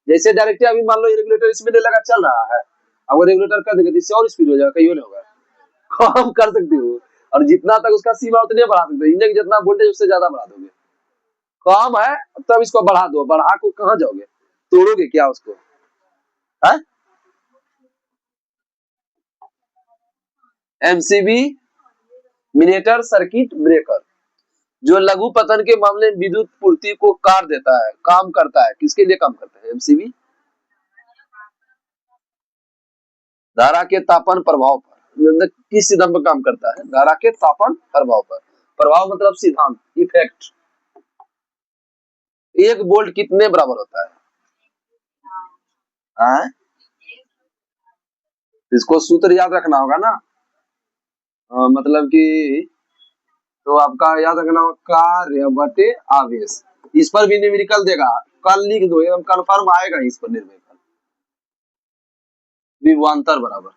जैसे डायरेक्ट अभी मान लो रेगुलेटर इसमें नहीं लगा, चल रहा है, अब वो रेगुलेटर कर देंगे इससे और स्पीड हो जाएगा, कहीं नहीं होगा। कम कर सकते हो, और जितना तक उसका सीमा उतने बढ़ा सकते हो। इंजन जितना वोल्टेज उससे ज्यादा बढ़ा दोगे, कम है तब इसको बढ़ा दो, बढ़ा को कहाँ जाओगे, तोड़ोगे क्या उसको है? एमसीबी मिनिएचर सर्किट ब्रेकर, जो लघु पतन के मामले में विद्युत पूर्ति को काट देता है, काम करता है, किसके लिए काम करता है एमसीबी? धारा के तापन प्रभाव पर, मतलब किस सिद्धांत पर काम करता है? धारा के तापन प्रभाव पर। प्रभाव मतलब सिद्धांत, इफेक्ट। एक वोल्ट कितने बराबर होता है? हाँ? इसको सूत्र याद रखना होगा ना। मतलब कि तो आपका याद रखना होगा, कार्य बटे आवेश। इस पर भी न्यूमेरिकल देगा, कल लिख दो, एकदम कंफर्म आएगा इस पर न्यूमेरिकल। विभवांतर बराबर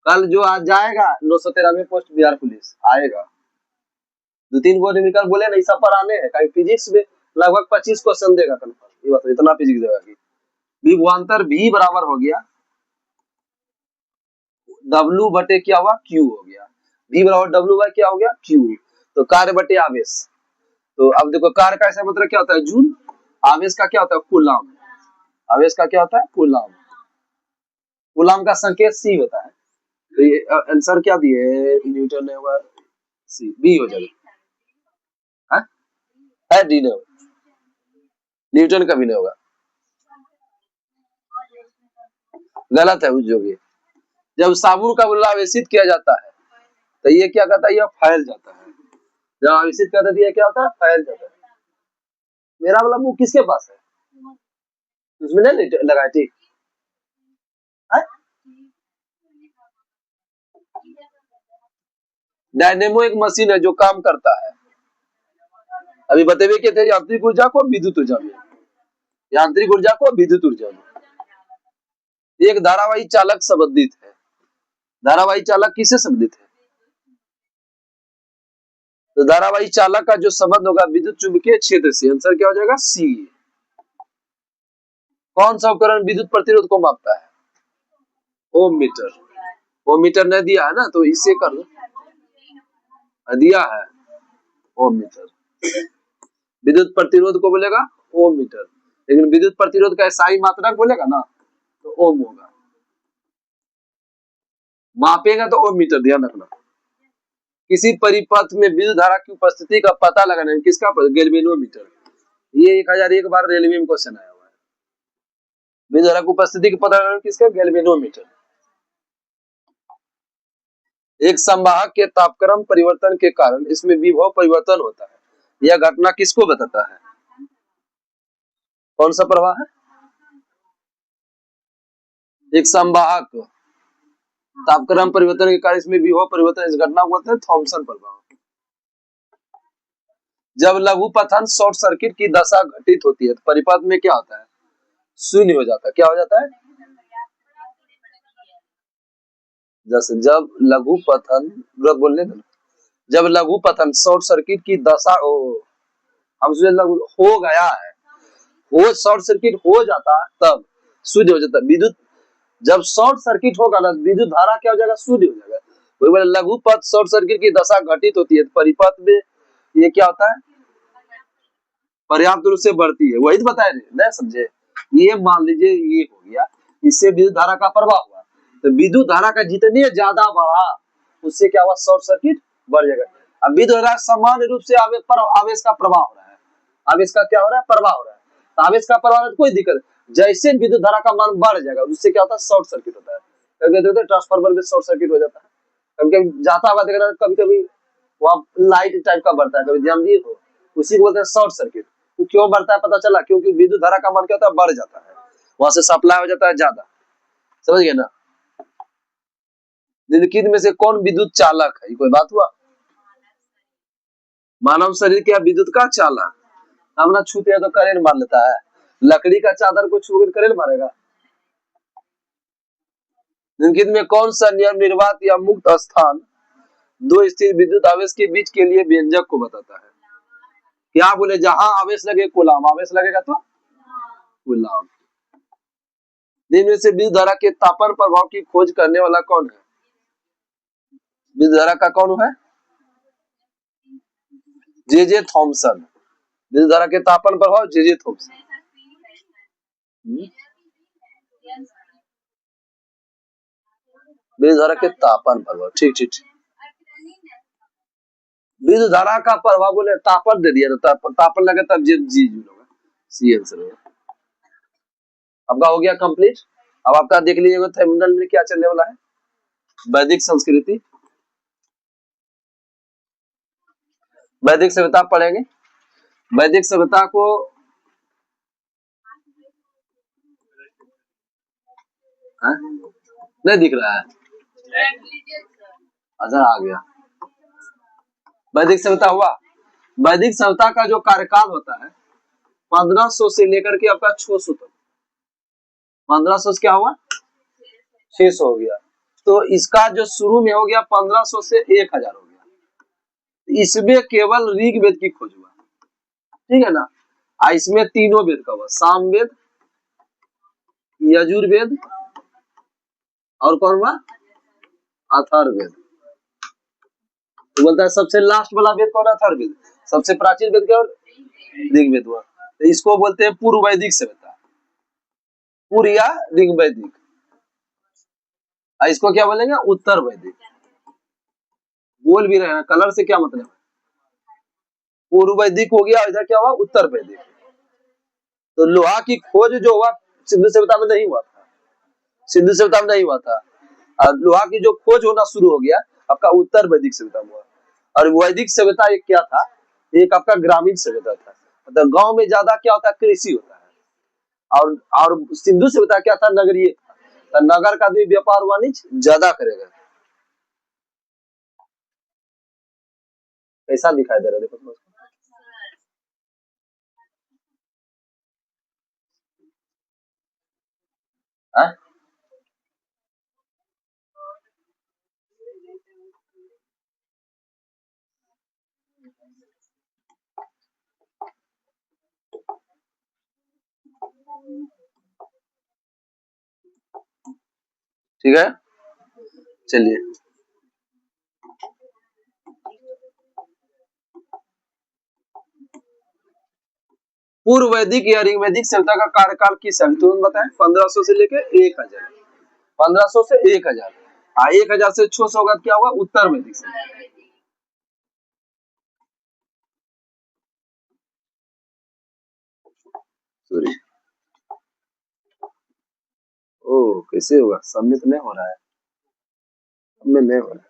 कल जो आज जाएगा 993 पोस्ट बिहार पुलिस आएगा। 2-3 वो न्यूमेरिकल बोले ना, सब पर आने हैं, फिजिक्स में लगभग 25 क्वेश्चन देगा कंफर्म, ये बात इतना फिजिक्स देगा कि विभवांतर भी बराबर हो गया W बटे क्या हुआ, Q हो गया। V बराबर W बाय क्या हो गया, Q। तो कार्य बटे आवेश। तो अब देखो कार्य का ऐसा मतलब क्या होता है, जूल। आवेश का क्या होता है, कूलाम। आवेश का क्या होता है, कूलाम। कूलाम का संकेत C होता है। तो ये आंसर क्या दिए न्यूटन ने, हुआ C, B हो जाएगा। है D नहीं होगा, न्यूटन का भी नहीं होगा, गलत है जो भी है। जब साबुन का बुल्ला आवेशित किया जाता है तो ये क्या कहता है, यह फैल जाता है। जब आवेशित करता है ये क्या होता है, फैल जाता है। मेरा वाला मुंह किसके पास है, उसमें नहीं लगा, ठीक है। डायनेमो एक मशीन है जो काम करता है, अभी बतेवे के थे, यांत्रिक ऊर्जा को विद्युत ऊर्जा में, यांत्रिक ऊर्जा को विद्युत ऊर्जा में। एक धारावाही चालक संबंधित है। धारावाही चालक किससे संबंधित है? तो धारावाही चालक का जो संबंध होगा विद्युत चुंबकीय क्षेत्र से। आंसर क्या हो जाएगा, सी। कौन सा उपकरण विद्युत प्रतिरोध को मापता है? ओम मीटर। ओम मीटर ने दिया है ना, तो इससे कर दो, दिया है ओम मीटर। विद्युत प्रतिरोध को बोलेगा ओम मीटर, लेकिन विद्युत प्रतिरोध का SI मात्रक बोलेगा ना तो ओम होगा। मापेगा तो ओम मीटर, ध्यान रखना। किसी परिपथ में विद्युत धारा की उपस्थिति का पता लगाना है, किसका? गैल्वेनोमीटर। ये 1001 बार रेलवे में क्वेश्चन आया हुआ है। विद्युत धारा की उपस्थिति का पता लगाना किसका? गैल्वेनोमीटर। एक संवाहक के तापक्रम परिवर्तन के कारण इसमें विभव परिवर्तन होता है। यह घटना किसको बताता है? कौन सा प्रवाह है? एक संवाहक तापक्रम परिवर्तन के कारण इसमें विभव परिवर्तन, इस घटना को बोलते हैं थॉमसन प्रभाव। जब लघु पथन शॉर्ट सर्किट की दशा घटित होती है तो परिपथ में क्या होता है? शून्य हो जाता है। क्या हो जाता है? जैसे जब लघु पथन, बोलने दो, जब लघु पथन शॉर्ट सर्किट की दशा हमसे लघु हो गया है, वो शॉर्ट सर्किट हो जाता तब शून्य हो जाता। विद्युत जब शॉर्ट सर्किट होगा ना, विद्युत धारा क्या हो जाएगा, शून्य हो जाएगा। वही बोले लघु पथ शॉर्ट सर्किट की दशा घटित होती है तो परिपथ में ये क्या होता है, पर्याप्त रूप से बढ़ती है। वही तो बताए नहीं समझे। ये मान लीजिए ये हो गया, इससे विद्युत धारा का प्रवाह हुआ, तो विद्युत धारा का जितने ज्यादा बढ़ा उससे क्या हुआ, शॉर्ट सर्किट बढ़ जाएगा। अब विद्युत धारा सामान्य रूप से आवेश का प्रवाह हो रहा है, आवेश का क्या हो रहा है, प्रवाह हो रहा है। तो आवेश का प्रवाह में कोई दिक्कत, जैसे विद्युत धारा का मान बढ़ जाएगा उससे क्या होता है, शॉर्ट सर्किट होता है। कभी ट्रांसफार्मर में शॉर्ट सर्किट हो जाता है, कभी कभी जाता हुआ देखना, कभी कभी वहां लाइट टाइप का बढ़ता है, कभी ध्यान दिए हो, उसी को बोलते हैं शॉर्ट सर्किट। वो क्यों बढ़ता है पता चला, क्योंकि विद्युत धारा का मान क्या होता है, बढ़ जाता है, वहां से सप्लाई हो जाता है ज्यादा। समझ गए ना। निम्नलिखित में से कौन विद्युत चालक है, कोई बात हुआ? मानव शरीर क्या विद्युत का चालक? हम ना छूते हैं तो करंट मार लेता है, लकड़ी का चादर को छू कर करंट मारेगा? निम्नलिखित में कौन सा नियम निर्वात या मुक्त स्थान दो स्थिर विद्युत आवेश के बीच के लिए व्यंजक को बताता है? क्या बोले, जहां आवेश लगे कूलाम, आवेश लगेगा तो कूलाम। निम्न में से विद्युत धारा के तापन प्रभाव की खोज करने वाला कौन है? विद्युत धारा का कौन है? J Thomson. विद्युत धारा के तापन प्रभाव जे थॉमसन। विद्युत धारा के तापन प्रभाव, ठीक ठीक ठीक। विद्युत धारा का प्रभाव बोले तापन दे दिया ना, तापन लगे तब जी जी होगा, सी आंसर होगा। आपका हो गया कंप्लीट। अब आपका देख लीजिएगा थर्मिनल में क्या चलने वाला है, वैदिक संस्कृति, वैदिक सभ्यता पढ़ेंगे। वैदिक सभ्यता को नहीं दिख रहा है, अच्छा आ गया। वैदिक सभ्यता हुआ। वैदिक सभ्यता का जो कार्यकाल होता है 1500 से लेकर के आपका 600 तक। 1500 से क्या हुआ, 600 हो गया। तो इसका जो शुरू में हो गया 1500 से 1000 हो गया। इसमें केवल ऋग्वेद की खोज हुआ, ठीक है ना। इसमें तीनों वेद का हुआ, सामवेद, यजुर्वेद और कौन हुआ, अथर्ववेद। तो बोलता है सबसे लास्ट वाला वेद कौन है, अथर्ववेद। सबसे प्राचीन वेद क्या, ऋग्वेद हुआ। तो इसको बोलते हैं पूर्व वैदिक सभ्यता, पूर्व या ऋग वैदिक। इसको क्या बोलेंगे, उत्तर वैदिक। बोल भी रहे हैं, कलर से क्या मतलब है, पूर्व वैदिक हो गया, इधर क्या हुआ, उत्तर वैदिक। तो लोहा की खोज जो हुआ सिंधु सभ्यता में नहीं हुआ था, सिंधु सभ्यता में नहीं हुआ था। और लोहा की जो खोज होना शुरू हो गया आपका उत्तर वैदिक सभ्यता में हुआ। और वैदिक सभ्यता एक क्या था, एक आपका ग्रामीण सभ्यता था, मतलब गांव में ज्यादा क्या होता है, कृषि होता है। और सिंधु सभ्यता क्या था, नगरीय था, तो नगर का भी व्यापार वाणिज्य ज्यादा करेगा। कैसा दिखाई दे रहा है, देखो हाँ? ठीक है, चलिए। पूर्व वैदिक या ऋग वैदिक सभ्यता का कार्यकाल किस है, तुरंत बताएं। 1500 से लेके 1000, 1500 से 1000। 1000 से 600 का क्या हुआ, उत्तर वैदिक सभ्यता। सॉरी, ओ कैसे होगा, सबमिट नहीं हो रहा है, सबमिट नहीं हो रहा है।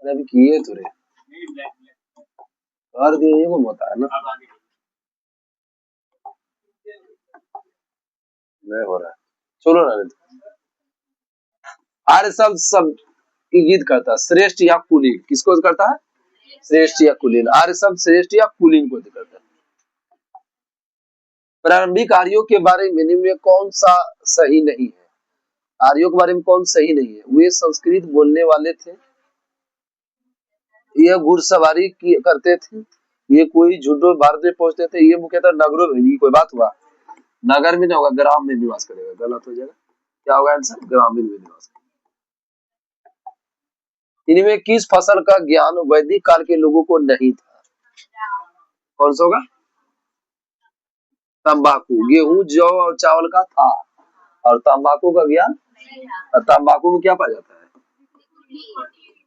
अरे अभी किए तो रे, कर दिए, ये वो होता है ना, नहीं हो रहा है। चलो ना, आर्य शब्द सब की गीत करता है, श्रेष्ठ या कुलीन, किसको करता है, श्रेष्ठ या कुलीन। आर्य शब्द श्रेष्ठ या कुलीन को करता है। प्रारंभिक आर्यों के बारे में निम्न में कौन सा सही नहीं है, आर्यों के बारे में कौन सही नहीं है। वे संस्कृत बोलने वाले थे, ये घुड़सवारी करते थे, ये कोई झुंडों भारत में पहुंचते थे, ये मुख्यतः नगरों में, कोई बात हुआ, नगर में नहीं होगा, ग्राम में निवास करेगा, गलत हो जाएगा। क्या होगा आंसर, ग्रामीण में निवास। इनमें किस फसल का ज्ञान वैदिक काल के लोगों को नहीं था, कौन सा होगा, तंबाकू। गेहूं जौ और चावल का था, और तंबाकू का ज्ञान, तंबाकू में क्या पाया जाता है,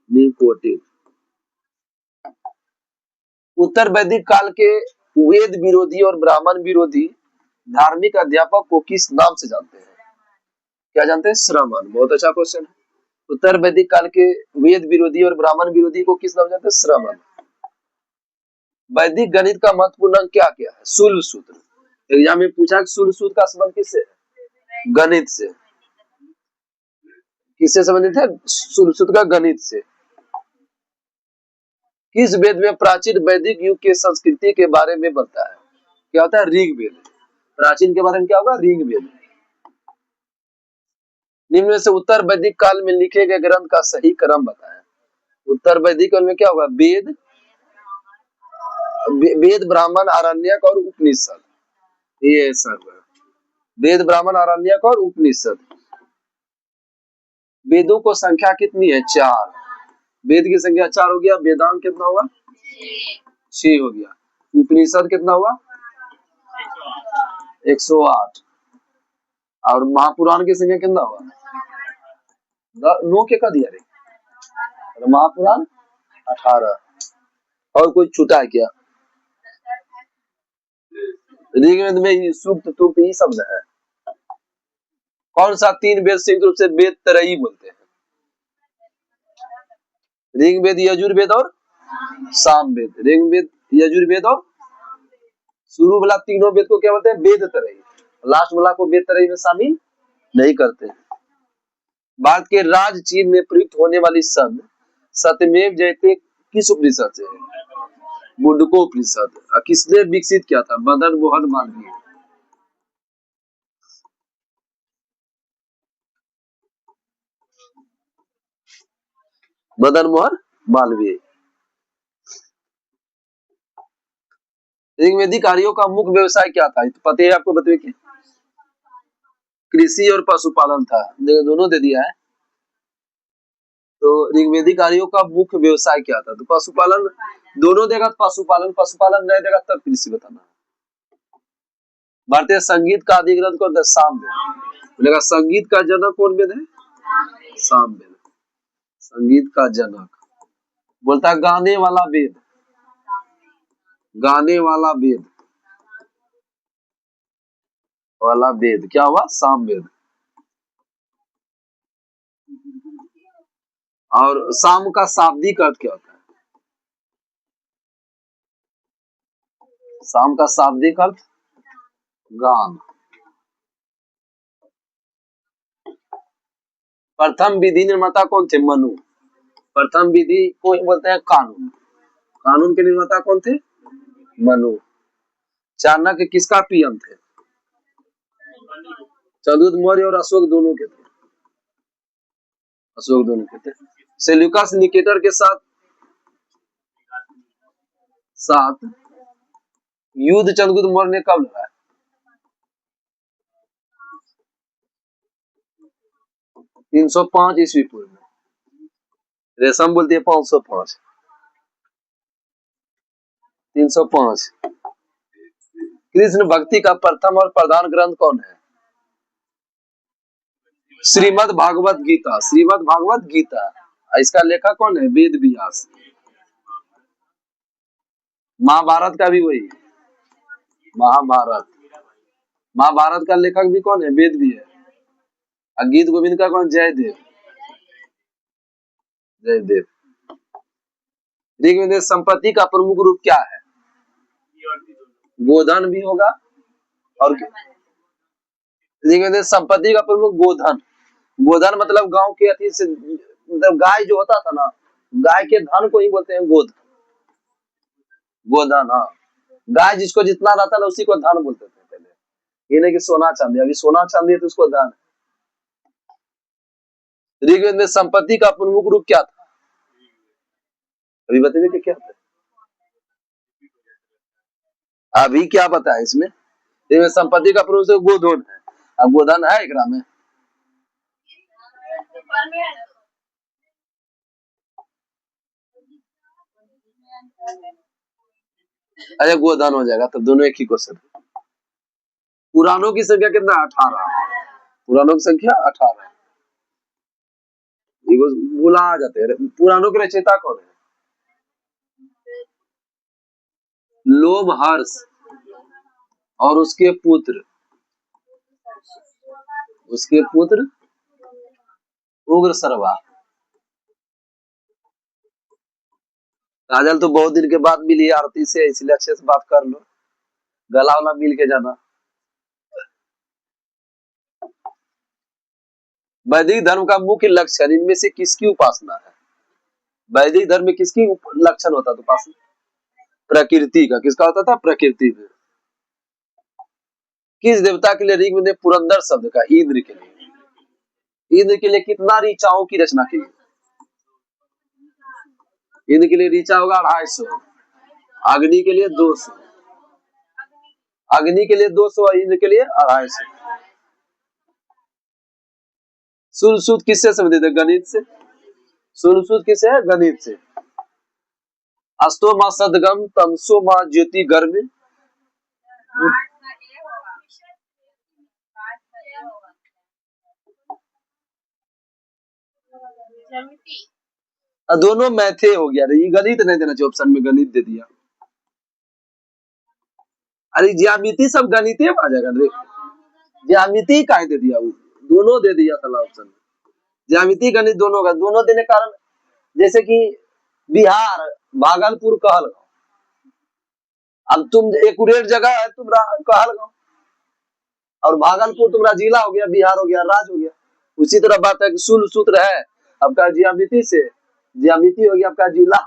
निकोटीन। उत्तर वैदिक काल के वेद विरोधी और ब्राह्मण विरोधी धार्मिक अध्यापक को किस नाम से जानते हैं, क्या जानते हैं, श्रमण। बहुत अच्छा क्वेश्चन है। उत्तर वैदिक काल के वेद विरोधी और ब्राह्मण विरोधी को किस नाम से जानते हैं, श्रमण। वैदिक गणित का महत्वपूर्ण अंग क्या क्या है, शूल सूत्र। एग्जाम में पूछा कि शूल सूत्र का संबंध किससे है, गणित से। किससे संबंधित है, शूल सूत्र का गणित से। किस वेद में प्राचीन वैदिक युग के संस्कृति के बारे में बताया है, क्या होता है, ऋग्वेद। प्राचीन के बारे में क्या होगा, ऋग्वेद। निम्न में से उत्तर वैदिक काल में लिखे गए ग्रंथ का सही क्रम बताएं। उत्तर वैदिक काल में क्या होगा, वेद, वेद ब्राह्मण आरण्यक और उपनिषद, ये सब है। वेद ब्राह्मण आरण्यक और उपनिषद। वेदों को संख्या कितनी है? 4। वेद की संख्या 4 हो गया। वेदांत कितना हुआ? 6 हो गया। उपनिषद कितना हुआ? 108। और महापुराण की संख्या कितना हुआ? 9 के का दिया रे? और महापुराण 18। और कोई छूटा है क्या? ऋग्वेद में सूक्त तुक्त ये शब्द है। कौन सा 3 वेद संयुक्त रूप से वेद त्रयी बोलते हैं? ऋग्वेद, यजुर्वेद और सामवेद। ऋग्वेद, यजुर्वेद और शुरू वाला तीनों वेद को क्या बोलते हैं? वेद त्रयी। लास्ट वाला को वेद त्रयी में शामिल नहीं करते हैं। भारत के राज चीन में प्रयुक्त होने वाली शब्द सत्यमेव जयते किस उपनिषद से है? मुंडकोपनिषद। किसने विकसित किया था? मदन मोहन मालवीय। मदन मोहन मालवीय। ऋग्वेदिक आर्यों का मुख्य व्यवसाय क्या था? तो पता है आपको, बताइए क्या? कृषि और पशुपालन था। दोनों दे दिया है। तो ऋग्वेदिक आर्यों का मुख्य व्यवसाय क्या था? तो पशुपालन। दोनों देगा तो पशुपालन, पशुपालन नहीं देगा तब कृषि बताना। भारतीय संगीत का आदि ग्रंथ कौन था? सामवेद। बोलेगा संगीत का जनक कौन वेद है? सामवेद। संगीत का जनक। बोलता है गाने वाला वेद। गाने वाला वेद वाला वेद क्या हुआ? सामवेद। और साम का शाब्दिक अर्थ क्या होता है? साम का शाब्दिक अर्थ गान। प्रथम विधि निर्माता कौन थे? मनु। प्रथम विधि को ही बोलते हैं कानून। कानून के निर्माता कौन थे? मनु। चाणक्य किसका पीएम थे? चंद्रगुप्त मौर्य और अशोक दोनों के थे। अशोक दोनों के थे। सेल्यूकस निकेटर के साथ साथ युद्ध चंद्रगुप्त मौर्य ने कब लड़ा? 305 ईस्वी पूर्व में। रेशम बोलती है 505। 305। कृष्ण भक्ति का प्रथम और प्रधान ग्रंथ कौन है? श्रीमद् भागवत गीता। श्रीमद् भागवत गीता। इसका लेखक कौन है? वेद व्यास। महाभारत का भी वही है। महाभारत। महाभारत का लेखक भी कौन है? वेद भी है। और गीत गोविंद का कौन? जयदेव। जयदेव। ऋग्वेद में संपत्ति का प्रमुख रूप क्या है? गोधन भी होगा। और ऋग्वेद में संपत्ति का प्रमुख गोधन। गोधन मतलब गांव के अति से, मतलब गाय जो होता था ना, गाय के धन को ही बोलते हैं गोधन। गोधन, हाँ। गाय जिसको जितना रहता ना उसी को धन बोलते थे पहले। ये नहीं कि सोना चांदी। अभी सोना चांदी है तो उसको धन। ऋग्वेद में संपत्ति का प्रमुख रूप क्या था? अभी बताइए कि क्या था? अभी क्या बताया इसमें? ऋग्वेद संपत्ति का प्रमुख रूप गोधन है। अब गोधन है एकरा में? अरे गोधन हो जाएगा तब, दोनों एक ही क्वेश्चन। पुराणों की संख्या कितना? 18। पुराणों की संख्या 18। भूला जाते हैं। पुराणों के रचयिता कौन है? लोमहर्ष और उसके पुत्र उग्रसर्वा। काजल तो बहुत दिन के बाद मिली आरती से, इसलिए अच्छे से बात कर लो। गला वाला मिल के जाना। वैदिक धर्म का मुख्य लक्षण इनमें से किसकी उपासना है? वैदिक धर्म में किसकी लक्षण होता था उपासना? प्रकृति का। किसका होता था? प्रकृति में। किस देवता के लिए ऋग्वेद में पुरंदर शब्द का? इंद्र के लिए। इंद्र के लिए कितना ऋचाओं की रचना की? इंद्र के लिए ऋचा होगा 250। अग्नि के लिए 200, अग्नि के लिए 200 और इंद्र के लिए 250। सूर्य सूद किससे संबंधित है? गणित से। सूर्य सूद किससे है? गणित से। अस्तो माँ सदगम तमसो माँ ज्योति गर्म। दोनों मैथे हो गया। ये गणित नहीं देना चाहिए ऑप्शन में, गणित दे दिया। अरे ज्यामिति सब गणित आ जाएगा रे, ज्यामिति काहे दे दिया? वो दोनों दे दिया साला ऑप्शन में, ज्यामिति गणित दोनों का। दोनों देने कारण जैसे कि बिहार भागलपुर कहलगांव, अब तुम एक्यूरेट जगह है, तुम कहलगांव, और भागलपुर तुम्हारा जिला हो गया, बिहार हो गया, राज्य हो गया। उसी तरह बात है कि शूल सूत्र है आपका ज्यामिति से, ज्यामिति हो गया आपका जिला,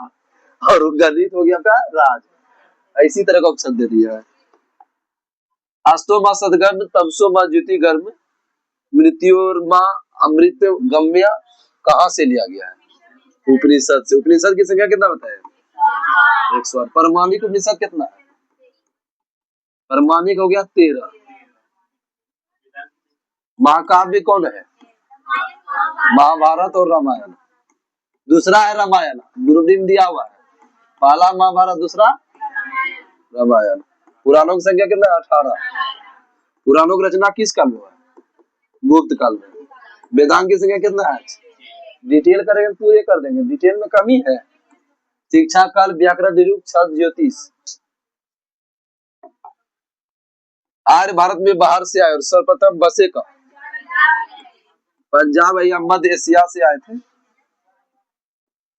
और गणित हो गया आपका राज्य। इसी तरह का ऑप्शन दे दिया है। अस्तो माँ सदगर्भ तमसो माँ ज्योति गर्भ मृत्योर्मा अमृत गम्य कहाँ से लिया गया है? उपनिषद से। उपनिषद की संख्या कितना बताया? 108। परमाणिक उपनिषद कितना है? परमाणिक हो गया 13। महाकाव्य कौन है? महाभारत और रामायण। दूसरा है रामायण, गुरुदेव दिया हुआ है। पहला महाभारत, दूसरा रामायण। पुराणों की संख्या कितना है? 18। पुराणों की रचना किस काल में हुआ? गुप्त काल में। वेदांत की संख्या कितना है? डिटेल करेंगे तो पूरे कर देंगे, डिटेल में कमी है। शिक्षा काल, व्याकरण, निरुक्त, छंद, ज्योतिष। आर्य भारत में बाहर से आए और सर्वप्रथम बसे का पंजाब या मध्य एशिया से आए थे।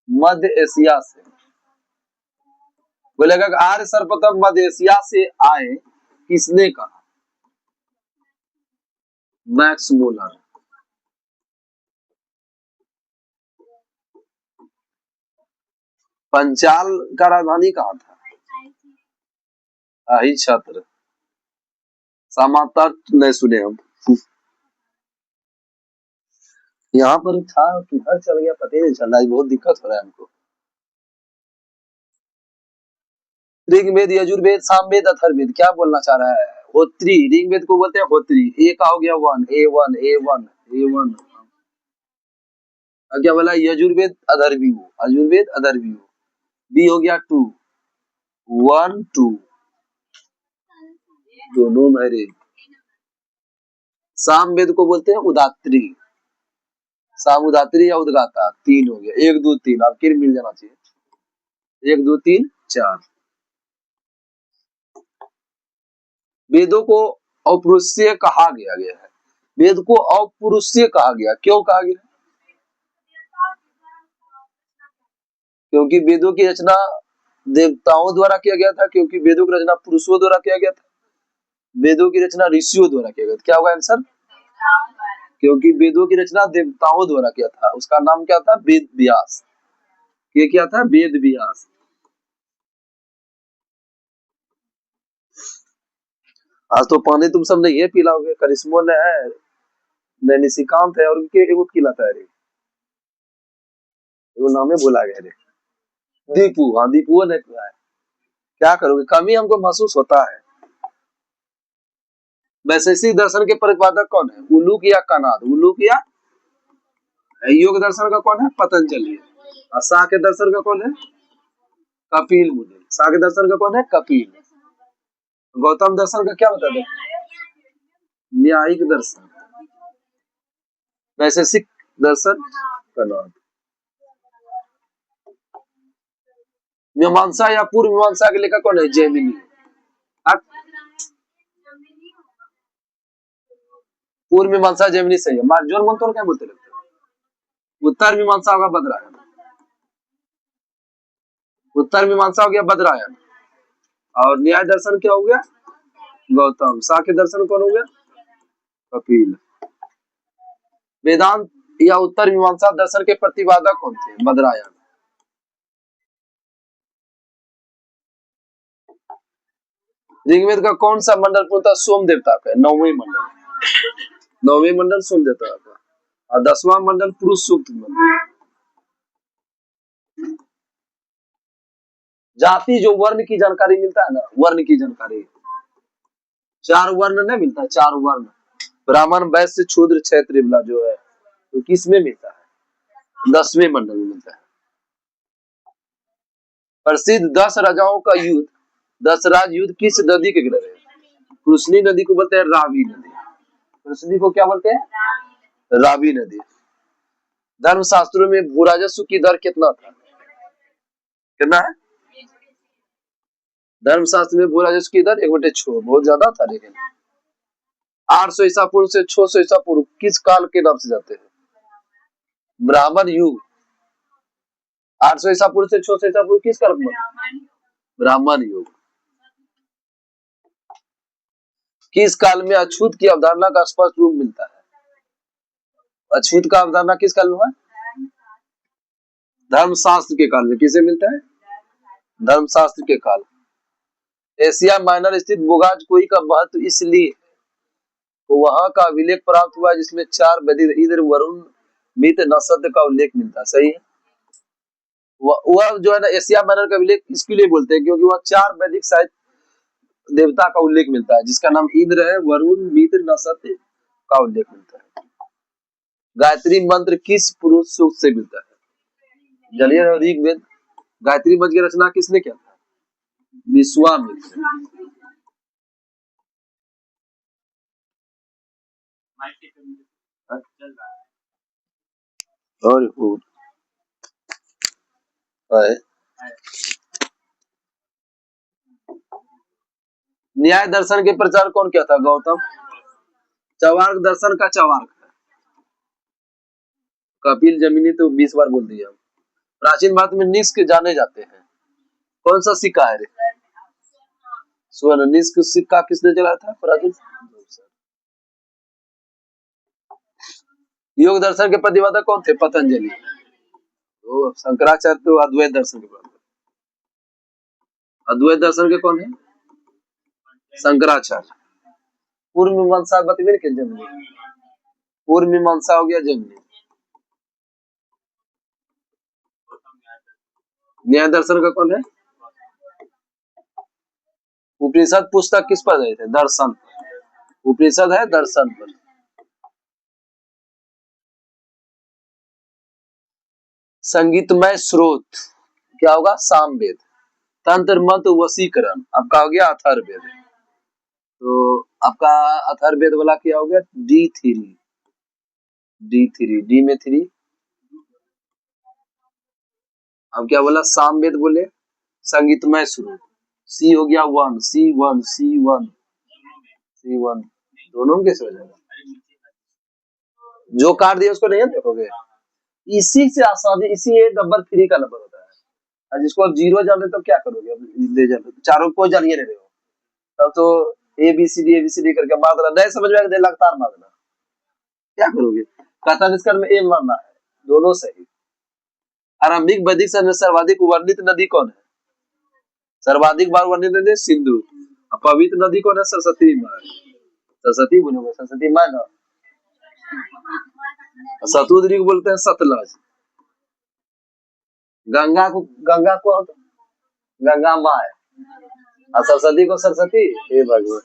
मध्य एशिया से बोलेगा कि आर्य सर्वप्रथम मध्य एशिया से आए किसने कहा? Max Muller. पंचाल का राजधानी कहाँ था? अहि छत्र। समांतर नहीं सुने हम। यहाँ पर था, किधर चल गया पता ही नहीं चल रहा है, बहुत दिक्कत हो रहा है हमको। ऋग्वेद, यजुर्वेद, सामवेद, अथर्ववेद, क्या बोलना चाह रहा है? होत्री। ऋग्वेद को बोलते हैं होत्री। ए का हो गया 1, A1, A1, A1। क्या बोला? यजुर्वेद अधर्व्यू, अजुर्वेद अधर्व्यू। बी हो गया 2, 1, 2 दोनों मेरे। सामवेद को बोलते हैं उदात्री। साम उदात्री या उदगाता, 3 हो गया। 1 2 3 आपके मिल जाना चाहिए। 1 2 3 4। वेदों को अपौरुषीय कहा गया है। वेद को अपौरुषीय कहा गया, क्यों कहा गया? क्योंकि वेदों की रचना देवताओं द्वारा किया गया था, क्योंकि वेदों की रचना पुरुषों द्वारा किया गया था, वेदों की रचना ऋषियों द्वारा किया गया था। क्या होगा आंसर? क्योंकि वेदों की रचना देवताओं द्वारा किया था, उसका नाम क्या था? वेद व्यास। ये क्या था? वेद व्यास। आज तो पानी तुम सब नहीं है पिलाओगे। करिश्मो ने है, निशिकांत है, और उनके एगो खिलाता है रे, वो नाम है भुला गया रे। दीपू, हाँ दीपू ने खिलाया। क्या करोगे, कमी हमको महसूस होता है। वैशेषिक दर्शन के प्रतिपादक कौन है? उलूक या कनाद? उलूक या योग दर्शन का कौन है? पतंजलि। और सांख्य दर्शन का कौन है? कपिल मुनि। सांख्य दर्शन का कौन है? कपिल। गौतम दर्शन का क्या बता दो? न्यायिक दर्शन। वैशेषिक दर्शन कनाद। मीमांसा या पूर्व मीमांसा के लेखक कौन है? जैमिनी। पूर्व मीमांसा जैमिनी सही है। मार्जोन मंत्र क्या बोलते रहते हैं? उत्तर मीमांसा होगा बदरायन। उत्तर मीमांसा हो गया बदरायन। और न्याय दर्शन क्या हो गया? गौतम। सांख्य दर्शन कौन हो गया? कपिल। वेदांत या उत्तर मीमांसा दर्शन के प्रतिपादक कौन थे? बदरायन। ऋग्वेद का कौन सा मंडल पूर्णतः सोम देवता का है? 9वें मंडल। 9वें मंडल सोम देवता का, और 10वां मंडल पुरुष सूक्त मंडल। जाति जो वर्ण की जानकारी मिलता है ना, वर्ण की जानकारी, 4 वर्ण नहीं मिलता, 4 वर्ण, ब्राह्मण वैश्य शूद्र क्षत्रिय वाला जो है, तो किस में मिलता है? 10वें मंडल में मिलता है। प्रसिद्ध 10 राजाओं का युद्ध, 10 राज युद्ध किस नदी के किनारे है? कृष्णी नदी को बोलते हैं रावी नदी। कृष्णी को क्या बोलते हैं? रावी नदी। धर्मशास्त्रों में भू राजस्व की दर कितना था? कितना है? धर्मशास्त्र में भू राजस्व की दर 1/6, बहुत ज्यादा था। लेकिन 800 ईसा पूर्व से 600 ईसा पूर्व किस काल के नाम से जाते हैं? ब्राह्मण युग। 800 ईसा पूर्व से 600 ईसा पूर्व किस काल में? ब्राह्मण युग। किस काल में अछूत की अवधारणा का स्पष्ट रूप मिलता है? अछूत का अवधारणा किस काल में हुआ? धर्मशास्त्र के काल में। किसे मिलता है? धर्मशास्त्र के काल। एशिया माइनर स्थित बोगाजकोई का महत्व इसलिए तो वहां का अभिलेख प्राप्त हुआ जिसमें 4 वैदिक इधर वरुण मित नक्षत्र का उल्लेख मिलता है। सही है। वह जो है ना एशिया माइनर का अभिलेख इसके लिए बोलते हैं क्योंकि वह 4 वैदिक साहित्य देवता का उल्लेख मिलता है, जिसका नाम इंद्र है, वरुण, मित्र, नक्षत्र का उल्लेख मिलता है। गायत्री मंत्र किस पुरुष सूक्त से मिलता है? जलिय और ऋग्वेद। गायत्री मंत्र की रचना किसने किया था? विश्वामित्र। और न्याय दर्शन के प्रचार कौन किया था? गौतम। चवार्क दर्शन का चवार्क कपिल जमिनी तो 20 बार बोल दिया। प्राचीन भारत में निष्क जाने जाते हैं। कौन सा सिक्का है रे? स्वर्ण। निष्क सिक्का किसने चलाया था? प्राचीन। योग दर्शन के प्रतिपादक कौन थे? पतंजलि। तो शंकराचार्य तो अद्वैत दर्शन के प्रतिपादक। अद्वैत दर्शन के कौन है? शंकराचार्य। पूर्व मीमांसा बतवे के जमनी। पूर्व मीमांसा हो गया जमनी। न्याय दर्शन का कौन है? उपनिषद पुस्तक किस पर गए थे? दर्शन। उपनिषद है दर्शन पर। संगीतमय स्रोत क्या होगा? सामवेद। तंत्र मंत्र वशीकरण आपका हो गया अथर्ववेद। तो आपका अथर्ववेद वाला क्या हो गया? D3। D3 डी में 3। अब क्या बोला? सामवेद बोले। संगीतमय स्रोत सी हो गया 1, C1 दोनों कैसे हो जाएगा? जो कार्ड दिया उसको नहीं देखोगे। इसी से आसानी, इसी ये नंबर 3 का नंबर होता है। और जिसको आप 0 जान रहे तो क्या करोगे? अब ले जान रहे चारों को जानिए नहीं रहे हो तब तो ABCD करके मार देना। नहीं समझ में आएगा लगातार मार देना। क्या करोगे? कथा निष्कर्ष में ए मारना है। दोनों सही। आरंभिक वैदिक समय में सर्वाधिक वर्णित नदी कौन है? सर्वाधिक बार वर्णित नदी सिंधु। पवित्र नदी कौन है? सरस्वती माँ। सरस्वती बोलोगे? सरस्वती माँ ना। सतुद्री को बोलते हैं सतलज। गंगा को गंगा माँ है और सरस्वती को सरस्वती। हे भगवान।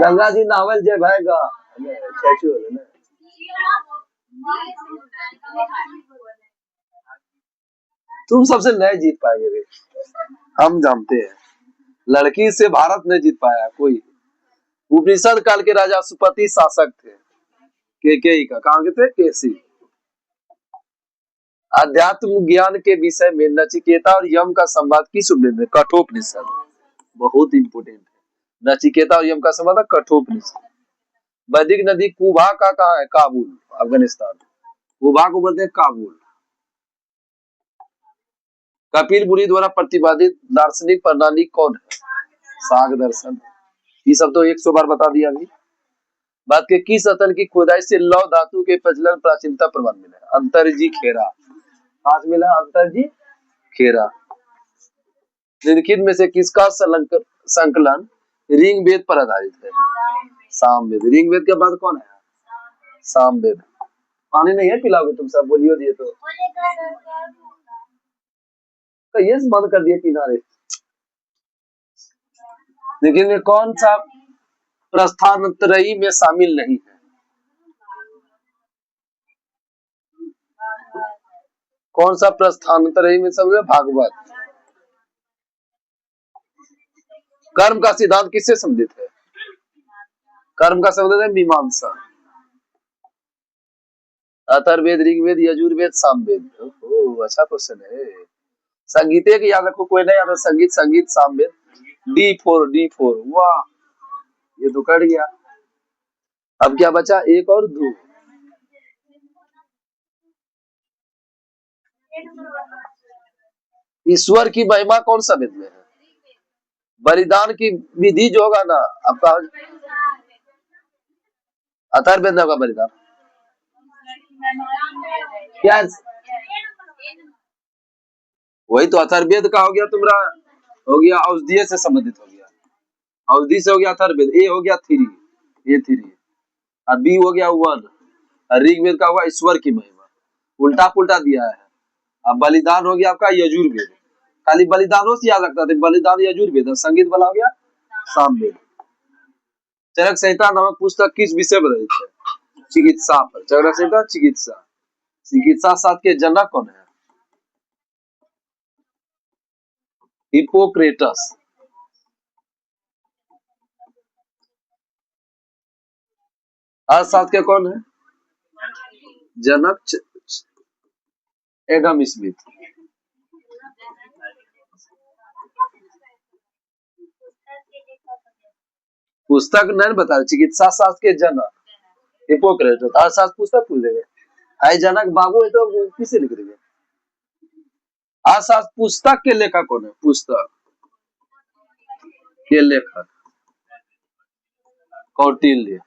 गंगा जी नावल जय भैगा तुम सबसे नहीं जीत पाएंगे रे, हम जानते हैं। लड़की से भारत नहीं जीत पाया कोई। उपनिषद काल के राजा सुपति शासक थे। केकई का कहाँ के थे? केसी। अध्यात्म ज्ञान के विषय में नचिकेता और यम का संवाद किस उपनिषद में? कठोपनिषद। बहुत इंपोर्टेंट है। नचिकेता और यम का संवाद है कठोपनिषद। वैदिक नदी कुबा का कहाँ है? काबुल, अफगानिस्तान। कुबा को बोलते हैं काबुल। कपिल मुनि द्वारा प्रतिपादित दार्शनिक प्रणाली कौन है? साग दर्शन। ये सब तो 100 बार बता दिया अभी। बात के किस स्थल की खुदाई से लौह धातु के प्रचलन प्राचीनता प्रमाण मिला? अंतरजी खेरा। आज मिला अंतरजी खेरा। निम्नलिखित में से किसका संकलन ऋग्वेद पर आधारित है? सामवेद। ऋग्वेद के बाद कौन है? सामवेद। पानी नहीं है पिलाओगे तुम सब, बोलियो दिए तो ये बंद कर दिए किनारे। लेकिन ये कौन सा प्रस्थानत्रयी में शामिल नहीं है? कौन सा प्रस्थानत्रयी में शामिल? भागवत। कर्म का सिद्धांत किससे संबंधित है? कर्म का संबंध है मीमांसा। अथर्ववेद, ऋग्वेद, यजुर्वेद, सामवेद। ओह अच्छा क्वेश्चन है। संगीत की याद रखो, कोई नहीं याद है संगीत, संगीत सामवेद। D4 वाह, ये तो कट गया। अब क्या बचा? एक और दो। ईश्वर की महिमा कौन सा वेद में है? बलिदान की विधि जो होगा ना आपका, अथर्ववेद में होगा बलिदान। क्या? वही तो अथर्ववेद का हो गया तुम्हारा, हो गया औषधीय से संबंधित हो गया, औषधि से हो गया अथर्ववेद। ए हो गया 3, ये 3, और बी हो गया 1, और ऋग्वेद का हुआ ईश्वर की महिमा। उल्टा पुल्टा दिया है। अब बलिदान हो गया आपका यजुर्वेद, खाली बलिदानों से याद रखता था, बलिदान यजुर्वेद, और संगीत वाला हो गया सामवेद। चरक संहिता नामक पुस्तक किस विषय पर आधारित है? चिकित्सा पर। चरक संहिता चिकित्सा। चिकित्सा शास्त्र के जनक कौन है? हिप्पोक्रेटस। अर्थशास्त्र के कौन है जनक? Adam Smith. पुस्तक नहीं बता रहे, चिकित्सा शास्त्र के जनक हिप्पोक्रेटस। अर्थशास्त्र पुस्तक पूछ देंगे, आई जनक बाबू है तो किसे लिख देंगे? अर्थशास्त्र पुस्तक के लेखक कौन है? पुस्तक के लेखक कौटिल्य।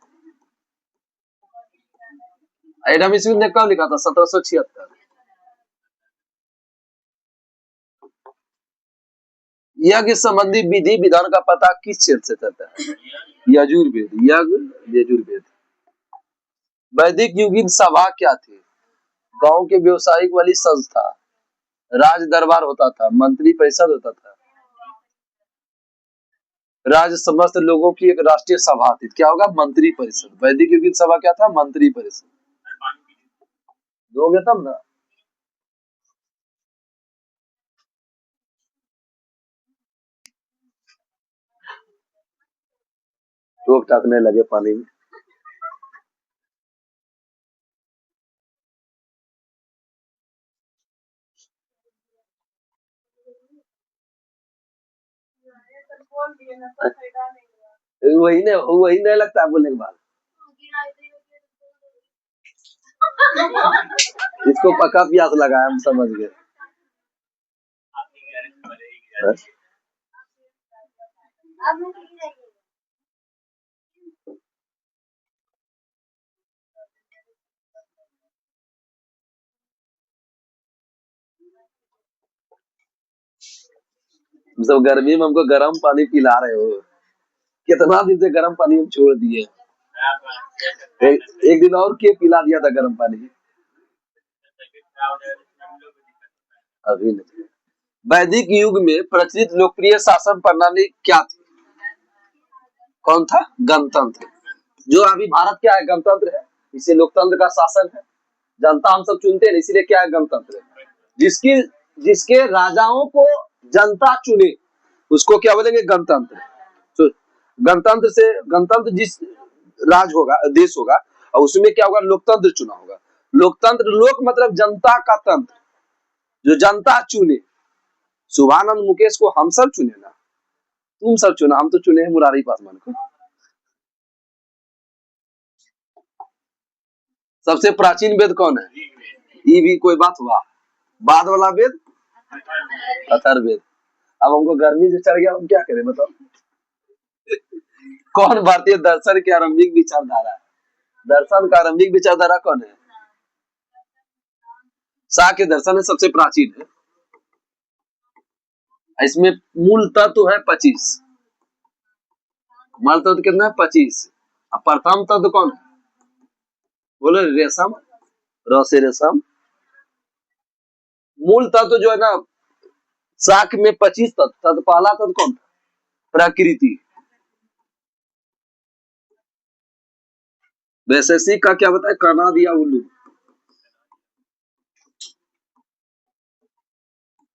एडम स्मिथ ने कब लिखा था? 1776। यज्ञ संबंधी विधि विधान का पता किस क्षेत्र से चलता है? यजुर्वेद। यज्ञ यजुर्वेद। वैदिक युगीन सभा क्या थी? गांव के व्यवसायिक वाली संस्था, राज दरबार होता था, मंत्री परिषद होता था, राज्य समस्त लोगों की एक राष्ट्रीय सभा थी। क्या होगा? मंत्री परिषद। वैदिक युगीन सभा क्या था? मंत्री परिषद। दोगे तब ना। टोक टाकने लगे पानी में। वही नहीं लगता बोलने के बाद। इसको पक्का प्यास लगा है, हम समझ गए। सब गर्मी में हमको गर्म पानी पिला रहे हो, कितना दिन से गर्म पानी हम छोड़ दिए। एक दिन और के पिला दिया था गर्म पानी, अभी नहीं। वैदिक युग में प्रचलित लोकप्रिय शासन प्रणाली क्या थी? कौन था? गणतंत्र। जो अभी भारत क्या है? गणतंत्र है, इसे लोकतंत्र का शासन है। जनता हम सब चुनते हैं, इसीलिए क्या है? गणतंत्र है। जिसकी जिसके राजाओं को जनता चुने उसको क्या बोलेंगे? गणतंत्र। तो गणतंत्र जिस राज होगा, देश होगा, और उसमें क्या होगा? लोकतंत्र चुना होगा। लोकतंत्र, लोक मतलब जनता का तंत्र, जो जनता चुने। शुभानंद मुकेश को हम सब चुने ना, तुम सब चुना, हम तो चुने हैं मुरारी पासवान को। सबसे प्राचीन वेद कौन है? ये भी कोई बात हुआ? बाद वाला वेद अथर्ववेद। अब हमको गर्मी से चढ़ गया, हम क्या करें बताओ? कौन भारतीय दर्शन की आरंभिक विचारधारा है? दर्शन का आरंभिक विचारधारा कौन है? साक्य दर्शन है, सबसे प्राचीन है। इसमें मूल तत्व है 25। मूल तत्व कितना है? 25। अब प्रथम तत्व कौन है? बोलो रेशम। र से रेशम। मूल तत्व जो है ना, शाक में 25 तत्व था, तो पहला तत्व कौन था? प्रकृति। वैशेषिक का क्या बताया? कनाद या उल्लू।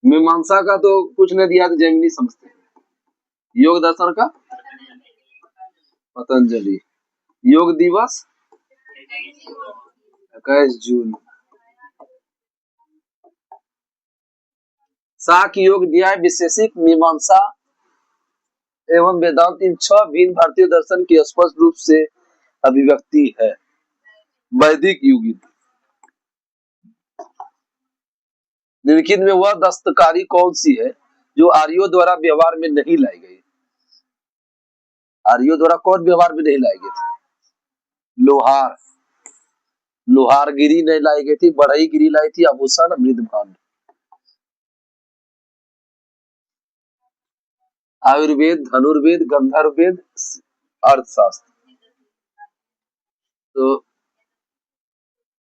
मीमांसा का तो कुछ नहीं दिया, तो जैमिनी समझते हैं। योग दर्शन का पतंजलि। योग दिवस 21 जून। शाक, योग, न्याय, वैशेषिक, मीमांसा एवं वेदांत, इन 6 भिन्न भारतीय दर्शन की स्पष्ट रूप से अभिव्यक्ति है। वैदिक युग निम्नलिखित में वह दस्तकारी कौन सी है जो आर्यों द्वारा व्यवहार में नहीं लाई गई? आर्यों द्वारा कौन व्यवहार में नहीं लाई गई थी? लोहार। लोहारगिरी नहीं लाई गई थी, बढ़ईगिरी लाई थी, आभूषण, मृदभांड। आयुर्वेद, धनुर्वेद, गंधर्ववेद, अर्थशास्त्र।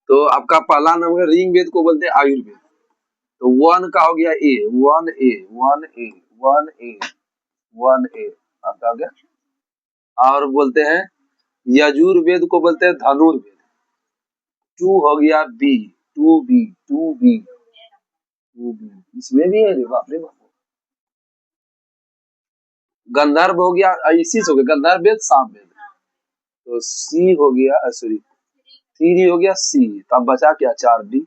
तो आपका पहला नंबर ऋग वेद को बोलते हैं आयुर्वेद। तो 1 का हो गया ए, 1 ए, 1 ए, 1 ए, 1 ए आपका हो गया। और बोलते हैं यजुर्वेद को बोलते हैं धनुर्वेद। 2 हो गया बी, 2 बी, 2 बी, 2 बी। इसमें भी है रे बाप रे बाप। गंधर्व हो गया, इसी से हो गया गंधर्व वेद, सामवेद। तो सी हो गया, सॉरी 3 हो गया सी। तब बचा क्या? 4 डी।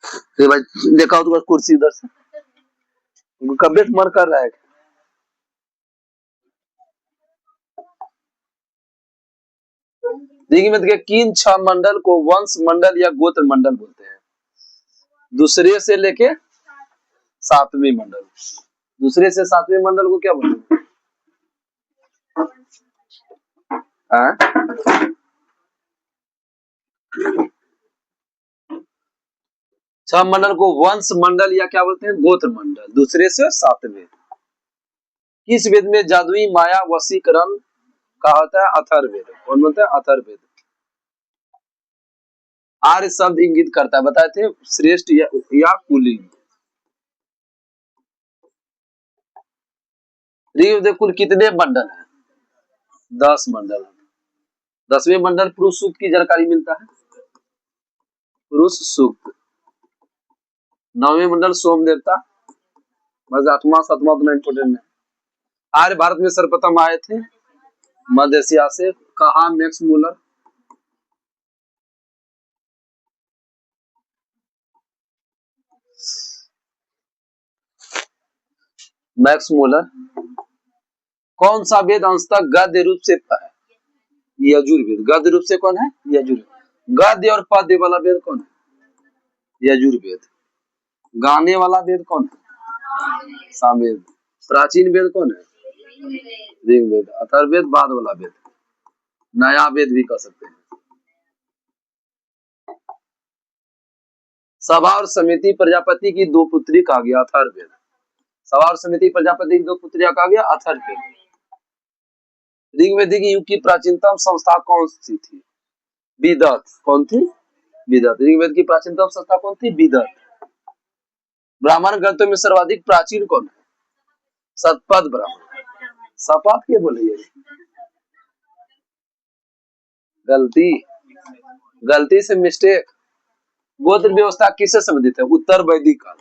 तो भाई देखा हो तो कुर्सी इधर से कब्बे मन कर रहा है। देखिए मत के किन 6 मंडल को वंश मंडल या गोत्र मंडल बोलते हैं? दूसरे से लेके 7वें मंडल। दूसरे से 7वें मंडल को क्या बोलते हैं? 6 मंडल को वंश मंडल या क्या बोलते हैं? गोत्र मंडल। दूसरे से 7वें। किस वेद में जादुई माया वशीकरण कहा होता है? अथर्ववेद। कौन बोलता है? अथर्ववेद। आर्य शब्द इंगित करता है, बताए थे, श्रेष्ठ या कुलीन। ऋग्वेद कुल कितने मंडल हैं? 10 मंडल। 10वें मंडल पुरुष सूक्त की जानकारी मिलता है। पुरुष सूक्त। 9वें मंडल सोम देवता। बस 8वां 7वां तो इम्पोर्टेंट है। आर्य भारत में सर्वप्रथम आए थे मध्य एशिया से। कहा? Max Muller. Max Muller. कौन सा वेद अंशतः गद्य रूप से है? यजुर्वेद। गद्य रूप से कौन है? यजुर्वेद। गद्य और पद्य वाला वेद कौन है? यजुर्वेद। गाने वाला वेद कौन है? सामवेद। प्राचीन वेद कौन है? ऋग्वेद। अथर्ववेद बाद वाला वेद, नया वेद भी कह सकते हैं। सभा और समिति प्रजापति की 2 पुत्री कहा गया अथर्ववेद। सभा और समिति प्रजापति की 2 पुत्रियां कहा गया अथर्ववेद। ऋग्वेदिक युग की प्राचीनतम संस्था कौन सी थी? विदत। कौन थी? विदत। ऋग्वेद की प्राचीनतम संस्था कौन थी? विदत। ब्राह्मण ग्रंथों में सर्वाधिक प्राचीन कौन है? शतपथ ब्राह्मण। शपथ के बोले? गलती। गलती से मिस्टेक। गोत्र व्यवस्था किससे संबंधित है? उत्तर वैदिक काल।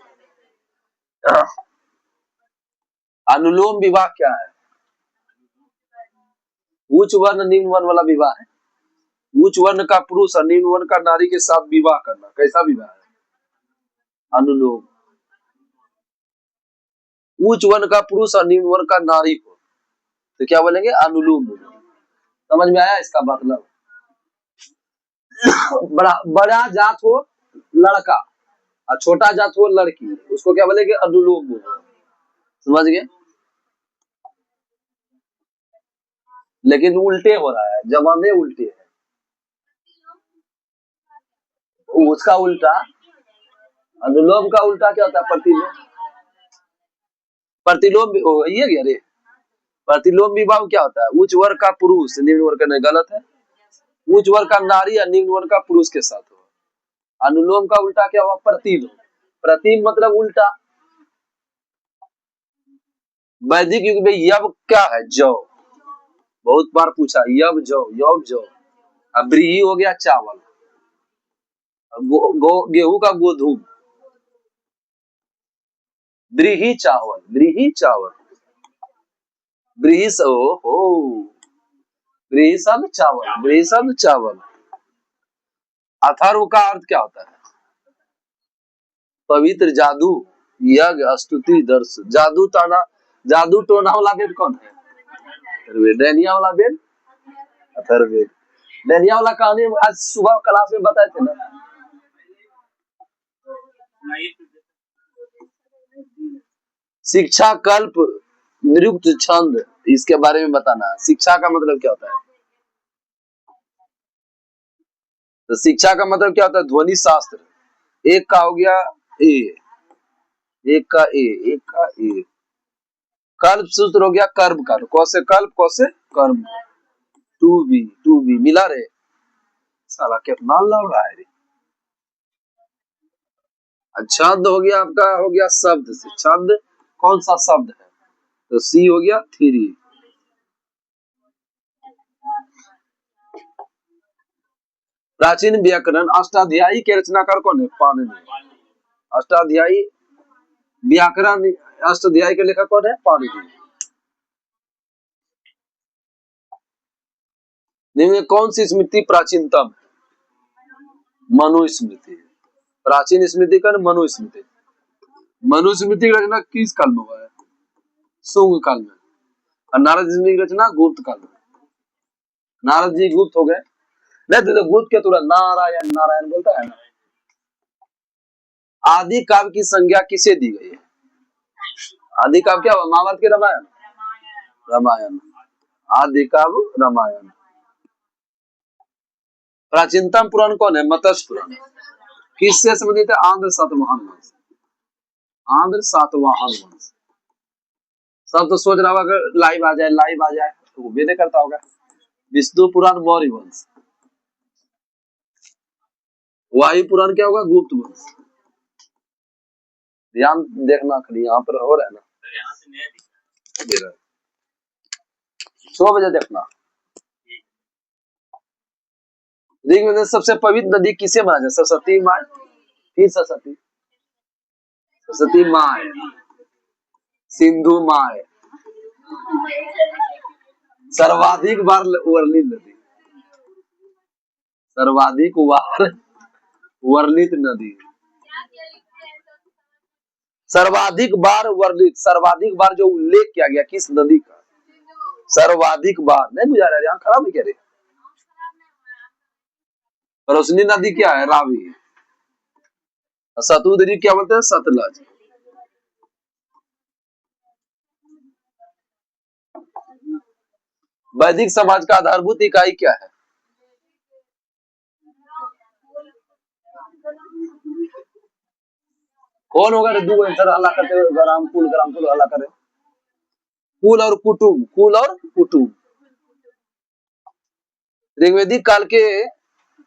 अनुलोम विवाह क्या है? उच्च वर्ण निम्न वर्ण वाला विवाह है। उच्च वर्ण का पुरुष और निम्न वर्ण का नारी के साथ विवाह करना कैसा विवाह है? अनुलोम। उच्च वर्ण का पुरुष और निम्न वर्ण का नारी को तो क्या बोलेंगे? अनुलोम। समझ में आया इसका मतलब? बड़ा जात हो लड़का और छोटा जात हो लड़की, उसको क्या बोलेंगे? अनुलोम बोलेंगे। समझ गए? लेकिन उल्टे हो रहा है, जमाने उल्टे है। उसका उल्टा, अनुलोम का उल्टा क्या होता है? प्रतिलोम। प्रतिलोम ये गया रे। प्रतिलोम विवाह क्या होता है? उच्च वर्ग का पुरुष निम्न वर्ग का नहीं, गलत है। उच्च वर्ग का नारी या निम्न वर्ग का पुरुष के साथ हो। अनुलोम का उल्टा क्या हुआ? प्रतिलोम। प्रतिम मतलब उल्टा। वैदिक युग में यव क्या है? जौ। बहुत बार पूछा, यव जौ, यव जौ। अब व्रीहि हो गया चावल, गेहूं का गोधूम, व्रीहि चावल, व्रीहि चावल, व्रीहि हो, व्रीहि शब्द चावल, व्रीहि शब्द चावल। अथर्व का अर्थ क्या होता है? पवित्र, जादू, यज्ञ, स्तुति, दर्श। जादू टोना, जादू टोना वाला वेद कौन है? डैनिया वाला वेद, अथर्ववेद। डैनिया वाला कहानी आज सुबह क्लास में बताए थे ना। शिक्षा, कल्प, निरुक्त, छंद, इसके बारे में बताना है। शिक्षा का मतलब क्या होता है? तो शिक्षा का मतलब क्या होता है? ध्वनि शास्त्र। एक का हो गया ए, एक का ए, एक का ए। कल्प सूत्र हो गया कर्म का, कौसे कल्प, कौसे कर्म। टू बी मिला रे, साला कितना लड़ रहा है रे। छंद हो गया आपका, हो गया शब्द से। छंद कौन सा शब्द है? तो सी हो गया थ्री। प्राचीन व्याकरण, अष्टाध्यायी के रचनाकार कौन है? पाणिनि। अष्टाध्यायी व्याकरण, अष्टाध्यायी के लेखक कौन है? पाणिनि। निम्न कौन सी स्मृति प्राचीनतम है? मनुस्मृति। प्राचीन स्मृति का मनुस्मृति। मनुस्मृति की रचना किस काल में हुआ है? शुंग काल में। और नारद जी की रचना गुप्त काल में। नारद जी गुप्त हो गए, नहीं तो गुप्त के तुरंत नारायण नारायण बोलता है ना। आदि काव्य की संज्ञा किसे दी गई है? आदि काव्य क्या हुआ? महाभारत के रामायण, रामायण। आदि काव्य रामायण। प्राचीनतम पुराण कौन है? मत्स्य पुराण। किससे संबंधित है? आंध्र सातवाहन वंश। आंध्र सातवाहन वंश। सब तो सोच रहा होगा अगर लाइव आ जाए, लाइव आ जाए तो वो नहीं करता होगा। विष्णु पुराण मौर्य वंश। वायु पुराण क्या होगा? गुप्त वंश। ध्यान देखना खाली, यहाँ पर हो रहा है ना। 6 बजे देखना। ऋग्वेद में सबसे पवित्र नदी किसे माना जाए? सरस्वती माँ, फिर सरस्वती, सरस्वती माँ, सिंधु माँ, सर्वाधिक बार वर्णित नदी, सर्वाधिक बार वर्णित नदी, सर्वाधिक बार वर्णित, सर्वाधिक बार जो उल्लेख किया गया किस नदी का? सर्वाधिक बार। नहीं बुझा रहा, यहाँ खराब है क्या रे? रोशनी नदी क्या है? रावी। सतलुज क्या बोलते हैं? सतलज। वैदिक समाज का आधारभूत इकाई क्या है? कौन होगा? दो आंसर हल्ला करते हुए, ग्राम कुल हल्ला करे। कुल और कुटुम, कुल और कुटुम। ऋग्वेदिक काल के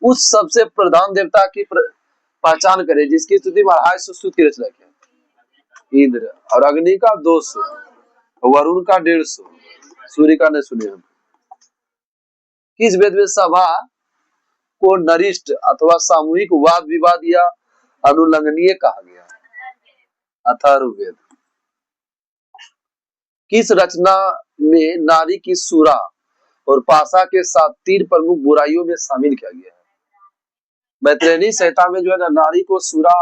उस सबसे प्रधान देवता की पहचान करें जिसकी स्तुति में 250 की रचना की। इंद्र। और अग्नि का 200, वरुण का 150, सूर्य का नहीं सुने हम। किस वेद में सभा को नरिष्ठ अथवा सामूहिक वाद विवाद या अनुलंघनीय कहा गया? अथर्ववेद। किस रचना में नारी की सुरा और पासा के साथ 3 प्रमुख बुराइयों में शामिल किया गया है? मैत्रेयी संहिता में जो है ना, नारी को सुरा,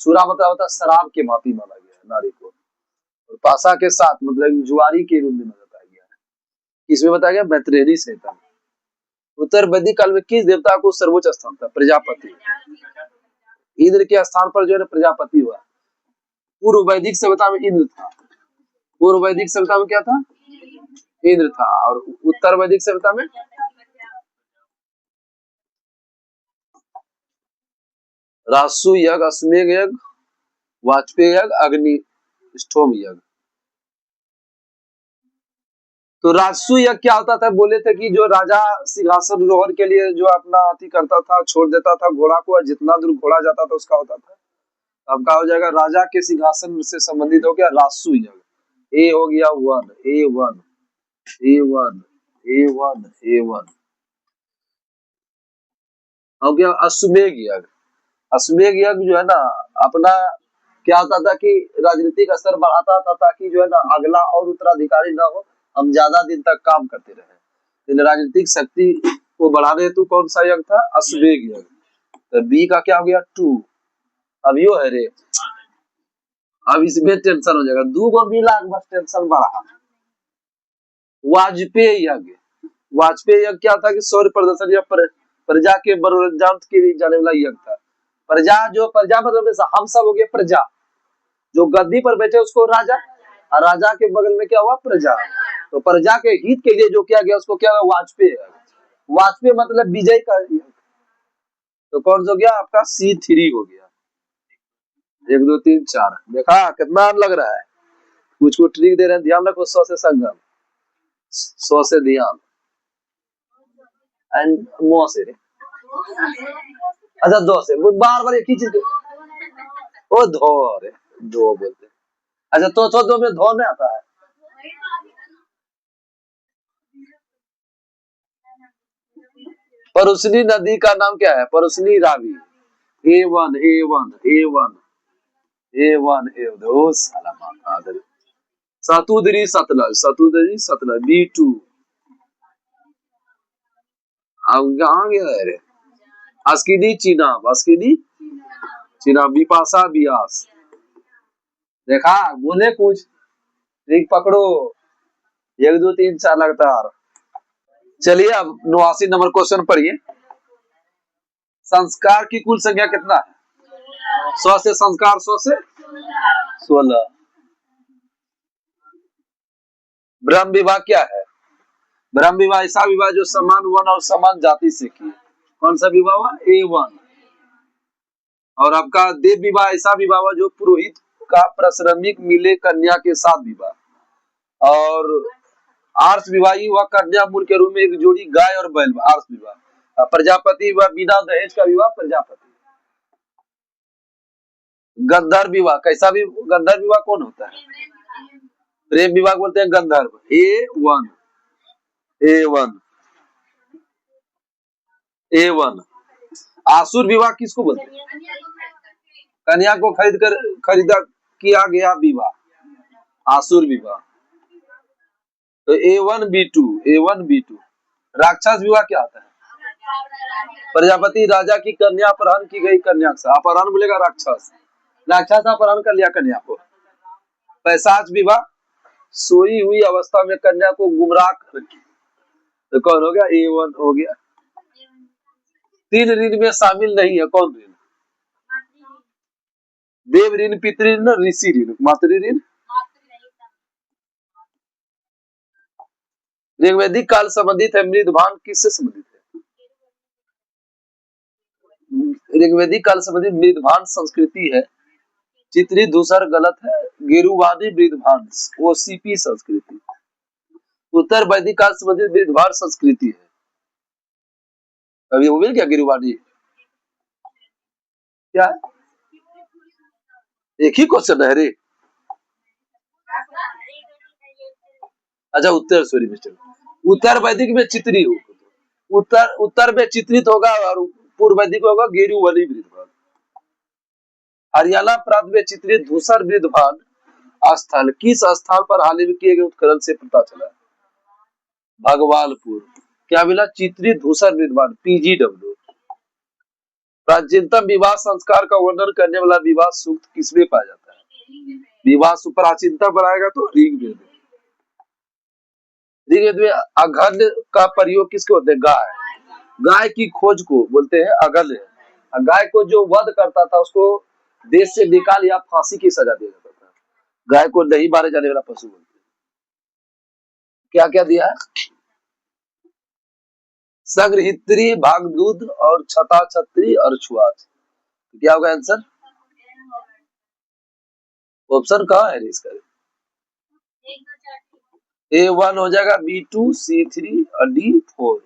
सुरा मतलब होता है शराब के भांति माना गया है नारी को, और पासा के साथ मतलब जुआरी के रूप में बताया गया है। इसमें बताया गया मैत्रेयी संहिता में। उत्तर वैदिक काल में किस देवता को सर्वोच्च स्थान था? प्रजापति। इंद्र के स्थान पर जो है प्रजापति हुआ। पूर्व वैदिक सभ्यता में इंद्र था। पूर्व वैदिक सभ्यता में क्या था? इंद्र था। और उत्तर वैदिक सभ्यता में रासु यज्ञ, अश्वमेध यज्ञ, वाजपेयी यज्ञ, अग्नि स्टोम यज्ञ। तो राजसू यज्ञ क्या होता था, बोले थे कि जो राजा सिंहासन रोहन के लिए जो अपना अति करता था, छोड़ देता था घोड़ा को, और जितना दूर घोड़ा जाता था उसका होता था। अब क्या हो जाएगा, राजा के सिंहासन से संबंधित हो गया राजसू यज्ञ। ए हो गया वन, ए वन, ए वन, ए वन, ए वन। हो गया अश्वमेध यज्ञ। अश्वमेध यज्ञ जो है ना अपना क्या होता था कि राजनीतिक स्तर बढ़ाता था, ताकि जो है ना अगला और उत्तराधिकारी ना हो, हम ज्यादा दिन तक काम करते रहे। तो राजनीतिक शक्ति को बढ़ाने हेतु कौन सा यज्ञ था, अश्वमेध यज्ञ। तो बी का क्या हो गया, टू। अब यो है रे, अब इसमें टेंशन हो जाएगा, दो गो मिला के बस टेंशन बढ़ा। वाजपेयी यज्ञ। वाजपेयी यज्ञ क्या था कि सौर्य प्रदर्शन या प्रजा के मनोरंजन के लिए जाने वाला यज्ञ था। प्रजा, जो प्रजा मतलब हम सब हो गए प्रजा, जो गद्दी पर बैठे उसको राजा, और राजा के बगल में क्या हुआ, प्रजा। तो प्रजा के हित के लिए जो किया गया उसको क्या हुआ, वाजपेयी। वाजपेयी मतलब विजय का। तो कौन सा हो गया आपका, C3 हो गया। 1 2 3 4 देखा कितना लग रहा है। कुछ को ट्रिक दे रहे हैं, ध्यान रखो, 100 से संगम, 100 से ध्यान एंड मो से। अच्छा 2 से, बार बार एक ही चीज। ओ धो रे, दो बोलते। अच्छा तो दो में धो नहीं आता है। परुसनी नदी का नाम क्या है, परुसनी Ravi. A1, A1, A1, A1, A2 साला माथा दे। सतुदरी सतलज, सतुदरी सतलज, B2। अब कहाँ गया है रे, अस्किनी चिनाब, अस्किनी चिनाब, बिपाशा बियास। देखा, बोले कुछ, ठीक पकड़ो। 1 2 3 4 लगातार। चलिए अब 89 नंबर क्वेश्चन पढ़िए। संस्कार की कुल संख्या कितना है, 100 से संस्कार, 100 से 16। ब्रह्म विवाह क्या है, ब्रह्म विवाह ऐसा विवाह जो समान वन और समान जाति से की। कौन सा विवाह हुआ, A1। और आपका देव विवाह ऐसा विवाह हुआ जो पुरोहित का प्रश्रमिक मिले कन्या के साथ विवाह। और आर्ष विवाह हुआ कन्या मूल के रूप में एक जोड़ी गाय और बैल, आर्ष विवाह। प्रजापति विवाह बिना दहेज का विवाह, प्रजापति। गंधर्व विवाह कैसा भी, गंधर्व विवाह कौन होता है, प्रेम विवाह बोलते हैं गंधर्व। A1, A1, A1। आसुर विवाह किसको बोलते हैं, कन्या को खरीदा किया गया विवाह, आसुर विवाह। तो A1 B2, A1 B2। राक्षस विवाह क्या होता है, प्रजापति राजा की कन्या अपहरण की गई कन्या से, अपहरण बोलेगा राक्षस, राक्षस अपहरण कर लिया कन्या को। पैशाच विवाह, सोई हुई अवस्था में कन्या को गुमराह कर। तो कौन हो गया, A1 हो गया। 3 ऋण में शामिल नहीं है, कौन ऋण, देव ऋण, पितृ ऋण, ऋषि ऋण, मातृ ऋण। ऋग्वेदिक काल संबंधित है, मृदभान किससे संबंधित है, ऋग्वेदिक काल संबंधित मृदभान संस्कृति है। चित्री धूसर गलत है, गिरुवाणी मृदभान वो सीपी संस्कृति। उत्तर वैदिक काल संबंधित मृदभान संस्कृति है। अभी वो मिल गया गिरुवाणी, क्या है? एक ही क्वेश्चन है रे। अच्छा उत्तर, सॉरी मिस्टर, उत्तर वैदिक में चित्री हो, उत्तर में चित्रित होगा, और पूर्व वैदिक होगा गिरुवाणी मृदभान। हरियाणा प्रांत में चित्रित धूसर मृदभान स्थल किस स्थान पर हाल ही में किए गए उत्खनन से पता चला, भगवानपुर। क्या मिला, चित्रित धूसर मृदभान, PGW। प्राचीनतम विवाह संस्कार का वर्णन करने वाला विवाह सूक्त किसमें पाया जाता है, विवाह प्राचीनतम बनाएगा तो ऋग्वेद। ऋग्वेद में अघल्य का प्रयोग किसके होते हैं, गाय, गाय की खोज को बोलते हैं अघल्य। गाय को जो वध करता था उसको देश से निकाल या फांसी की सजा दिया जाता था। गाय को नहीं मारे जाने वाला पशु बोलते हैं। क्या क्या दिया है, संग्रहित्री, भागदूत और छता छत्री और छुआछ। क्या होगा आंसर, ऑप्शन कहाँ है इसका, A1 हो जाएगा B2 C3 और D4।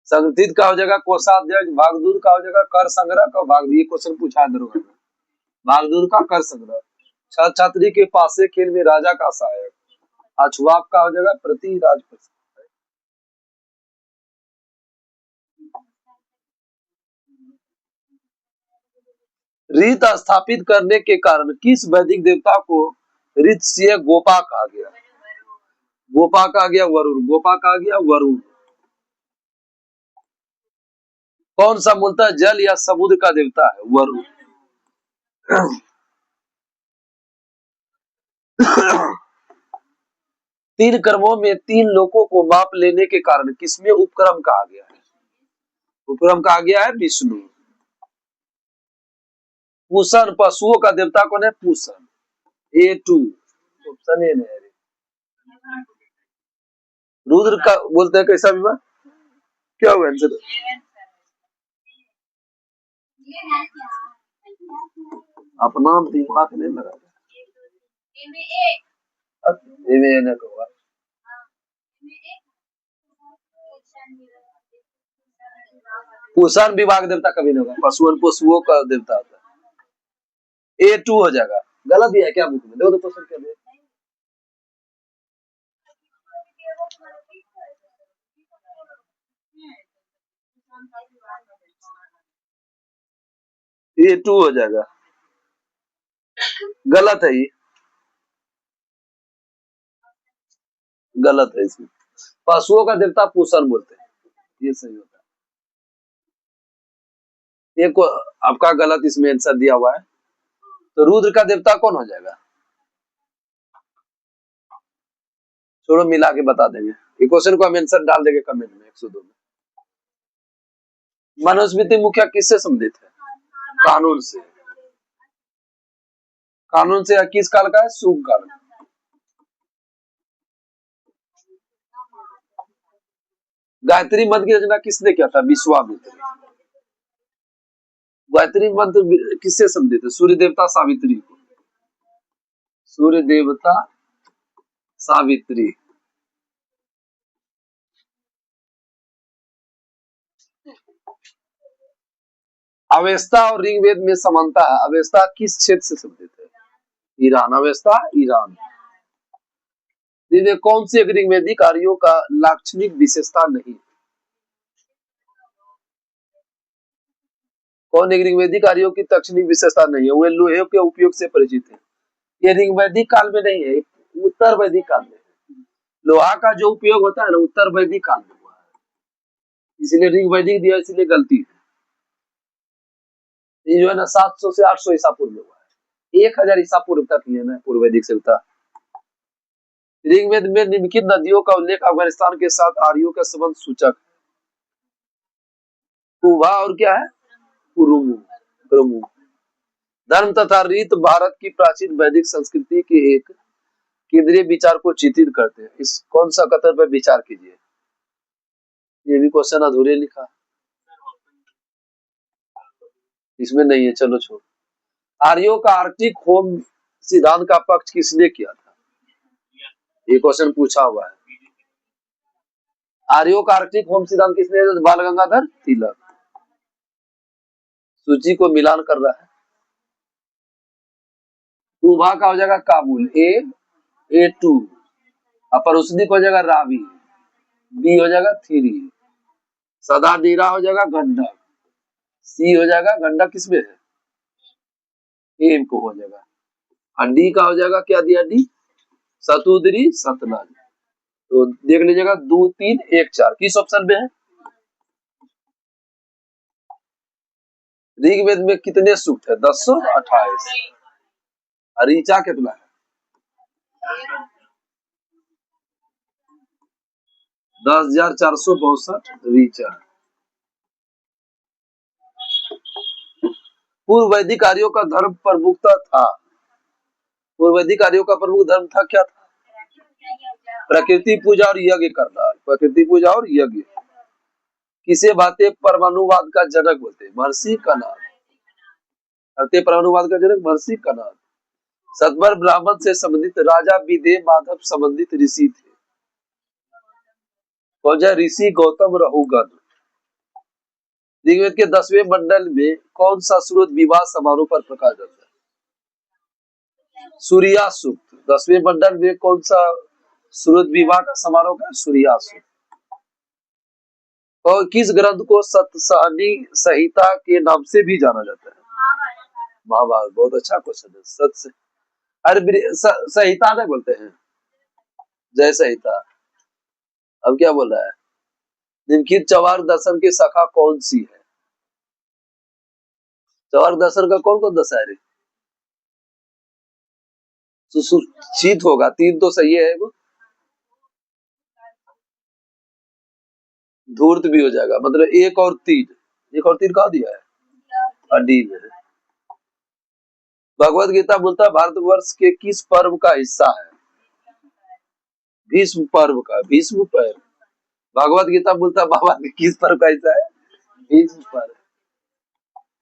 संगठित का हो जाएगा कोषाध्यक्ष, भागदूर का हो जाएगा कर संग्रह और भाग, ये क्वेश्चन पूछा है दरोगा में। भागदूर का कर संग्रह। छात्र छात्री के पासे खेल में राजा का सहायक। अछुआप का हो जाएगा प्रति राजपथ। रीत स्थापित करने के कारण किस वैदिक देवता को ऋतस्य गोपा कहा गया? गोपा कहा गया वरुण, गोपा कहा गया वरुण। कौन सा मूलतः जल या समुद्र का देवता है? वरुण। तीन क्रमों में तीन लोगों को माप लेने के कारण किसमें उपक्रम कहा गया है? उपक्रम कहा गया है विष्णु। पूषण, पशुओं का देवता कौन है? पूषण। A2 ऑप्शन ए नहीं। रुद्र का बोलते हैं कैसा विवाह? क्या हुआ आंसर? अपना दिमाग नहीं लगा। पूषण विभाग देवता कभी नहीं होगा, पशुओं का देवता होता है। A2 हो जाएगा। गलत भी है क्या बुक में? देखो तो क्वेश्चन क्या है। A2 हो जाएगा। गलत है ये, गलत है इसमें। पशुओं का देवता पूषण बोलते हैं, ये सही होता है। एक आपका गलत इसमें आंसर दिया हुआ है। तो रुद्र का देवता कौन हो जाएगा? छोड़ो, मिला के बता देंगे। ये क्वेश्चन को हम आंसर डाल देंगे कमेंट में 102 में। मनुस्मृति मुखिया किससे संबंधित है? कानून से। कानून से किस काल का है? शुभ काल। गायत्री मंत्र की रचना किसने किया था? विश्वामित्र। गायत्री मंत्र किससे संबंधित है? सूर्य देवता सावित्री को। सूर्य देवता सावित्री। अवेस्ता और ऋग्वेद में समानता है। अवेस्ता किस क्षेत्र से संबंधित है? ईरान। Avesta Iran. कौन सी ऋग्वेदिक कार्यों का लाक्षणिक विशेषता नहीं? कौन ऋग्वेदिक कार्यों की लाक्षणिक विशेषता नहीं है? वे लोहे के उपयोग से परिचित है। ये ऋग्वेदिक काल में नहीं है, उत्तर वैदिक काल में। लोहा का जो उपयोग होता है ना, उत्तर वैदिक काल में हुआ है, इसलिए ऋग्वेदिक दिया, इसलिए गलती है। ये जो है ना 700 से 800 ईसा पूर्व में हुआ है, 1000 ईसा पूर्व तक ही है ना पूर्व वैदिक सभ्यता। ऋग्वेद में निम्नलिखित नदियों का उल्लेख अफगानिस्तान के साथ आर्यों का संबंध सूचक। कुबा और क्या है? कुरुमु। कुरुमु। धर्म तथा रीत भारत की प्राचीन वैदिक संस्कृति के एक केंद्रीय विचार को चित्रित करते हैं। इस कौन सा कथन पर विचार कीजिए? ये भी क्वेश्चन अधूरे लिखा, इसमें नहीं है, चलो छोड़। आर्यों का आर्टिक होम सिद्धांत का पक्ष किसने किया था? ये क्वेश्चन पूछा हुआ है। आर्यों का आर्टिक होम सिद्धांत किसने दिया? बाल गंगाधर तिलक। सूची को मिलान कर रहा है। कुबा का हो जाएगा काबुल, A2। अपर उसदी हो जाएगा रावी, B हो जाएगा 3। सदा नीरा हो जाएगा गंडक, C हो जाएगा गंडक किसमें है? A को हो जाएगा। और D का हो जाएगा क्या दिया? D सतुद्री सतलज। तो देख लीजिएगा 2 3 1 4 किस ऑप्शन में है? ऋग्वेद में कितने सूक्त है? 1028। और ऋचा कितना है? 10,462 ऋचा। पूर्व वैदिक कार्यों का धर्म प्रमुखता था। पूर्व वैदिक कार्यों का प्रमुख धर्म था क्या था? प्रकृति पूजा और यज्ञ करना। प्रकृति पूजा और यज्ञ। किसे भारतीय परमाणुवाद का जनक बोलते हैं? महर्षि कणाद। भारतीय परमाणुवाद का जनक महर्षि कणाद। सतवर ब्राह्मण से संबंधित राजा विदेह माधव संबंधित ऋषि थे। कौन सा ऋषि? गौतम रहुगण। ऋग्वेद के 10वें मंडल में कौन सा सूरत विवाह समारोह पर प्रकाश डालता है? सूर्या सूक्त। 10वें मंडल में कौन सा सूरत विवाह का समारोह का? सूर्या सूक्त। और किस ग्रंथ को सतसाहनी संहिता के नाम से भी जाना जाता है? महाभारत। बहुत अच्छा क्वेश्चन है। सत अरे संहिता नहीं बोलते हैं, जय संहिता। अब क्या बोल रहा है? निम्नलिखित चवार दर्शन की शाखा कौन सी है? चवार दर्शन का कौन कौन दशा है? सुसूचित होगा, 3 तो सही है। वो धूर्त भी हो जाएगा, मतलब 1 और 3। 1 और 3 कहा दिया है? डी में। भगवत गीता बोलता है भारतवर्ष के किस पर्व का हिस्सा है? भीष्म पर्व का। भीष्म पर्व। भगवत गीता बोलता है बाबा किस पर्व का हिस्सा है? भीष्म पर्व।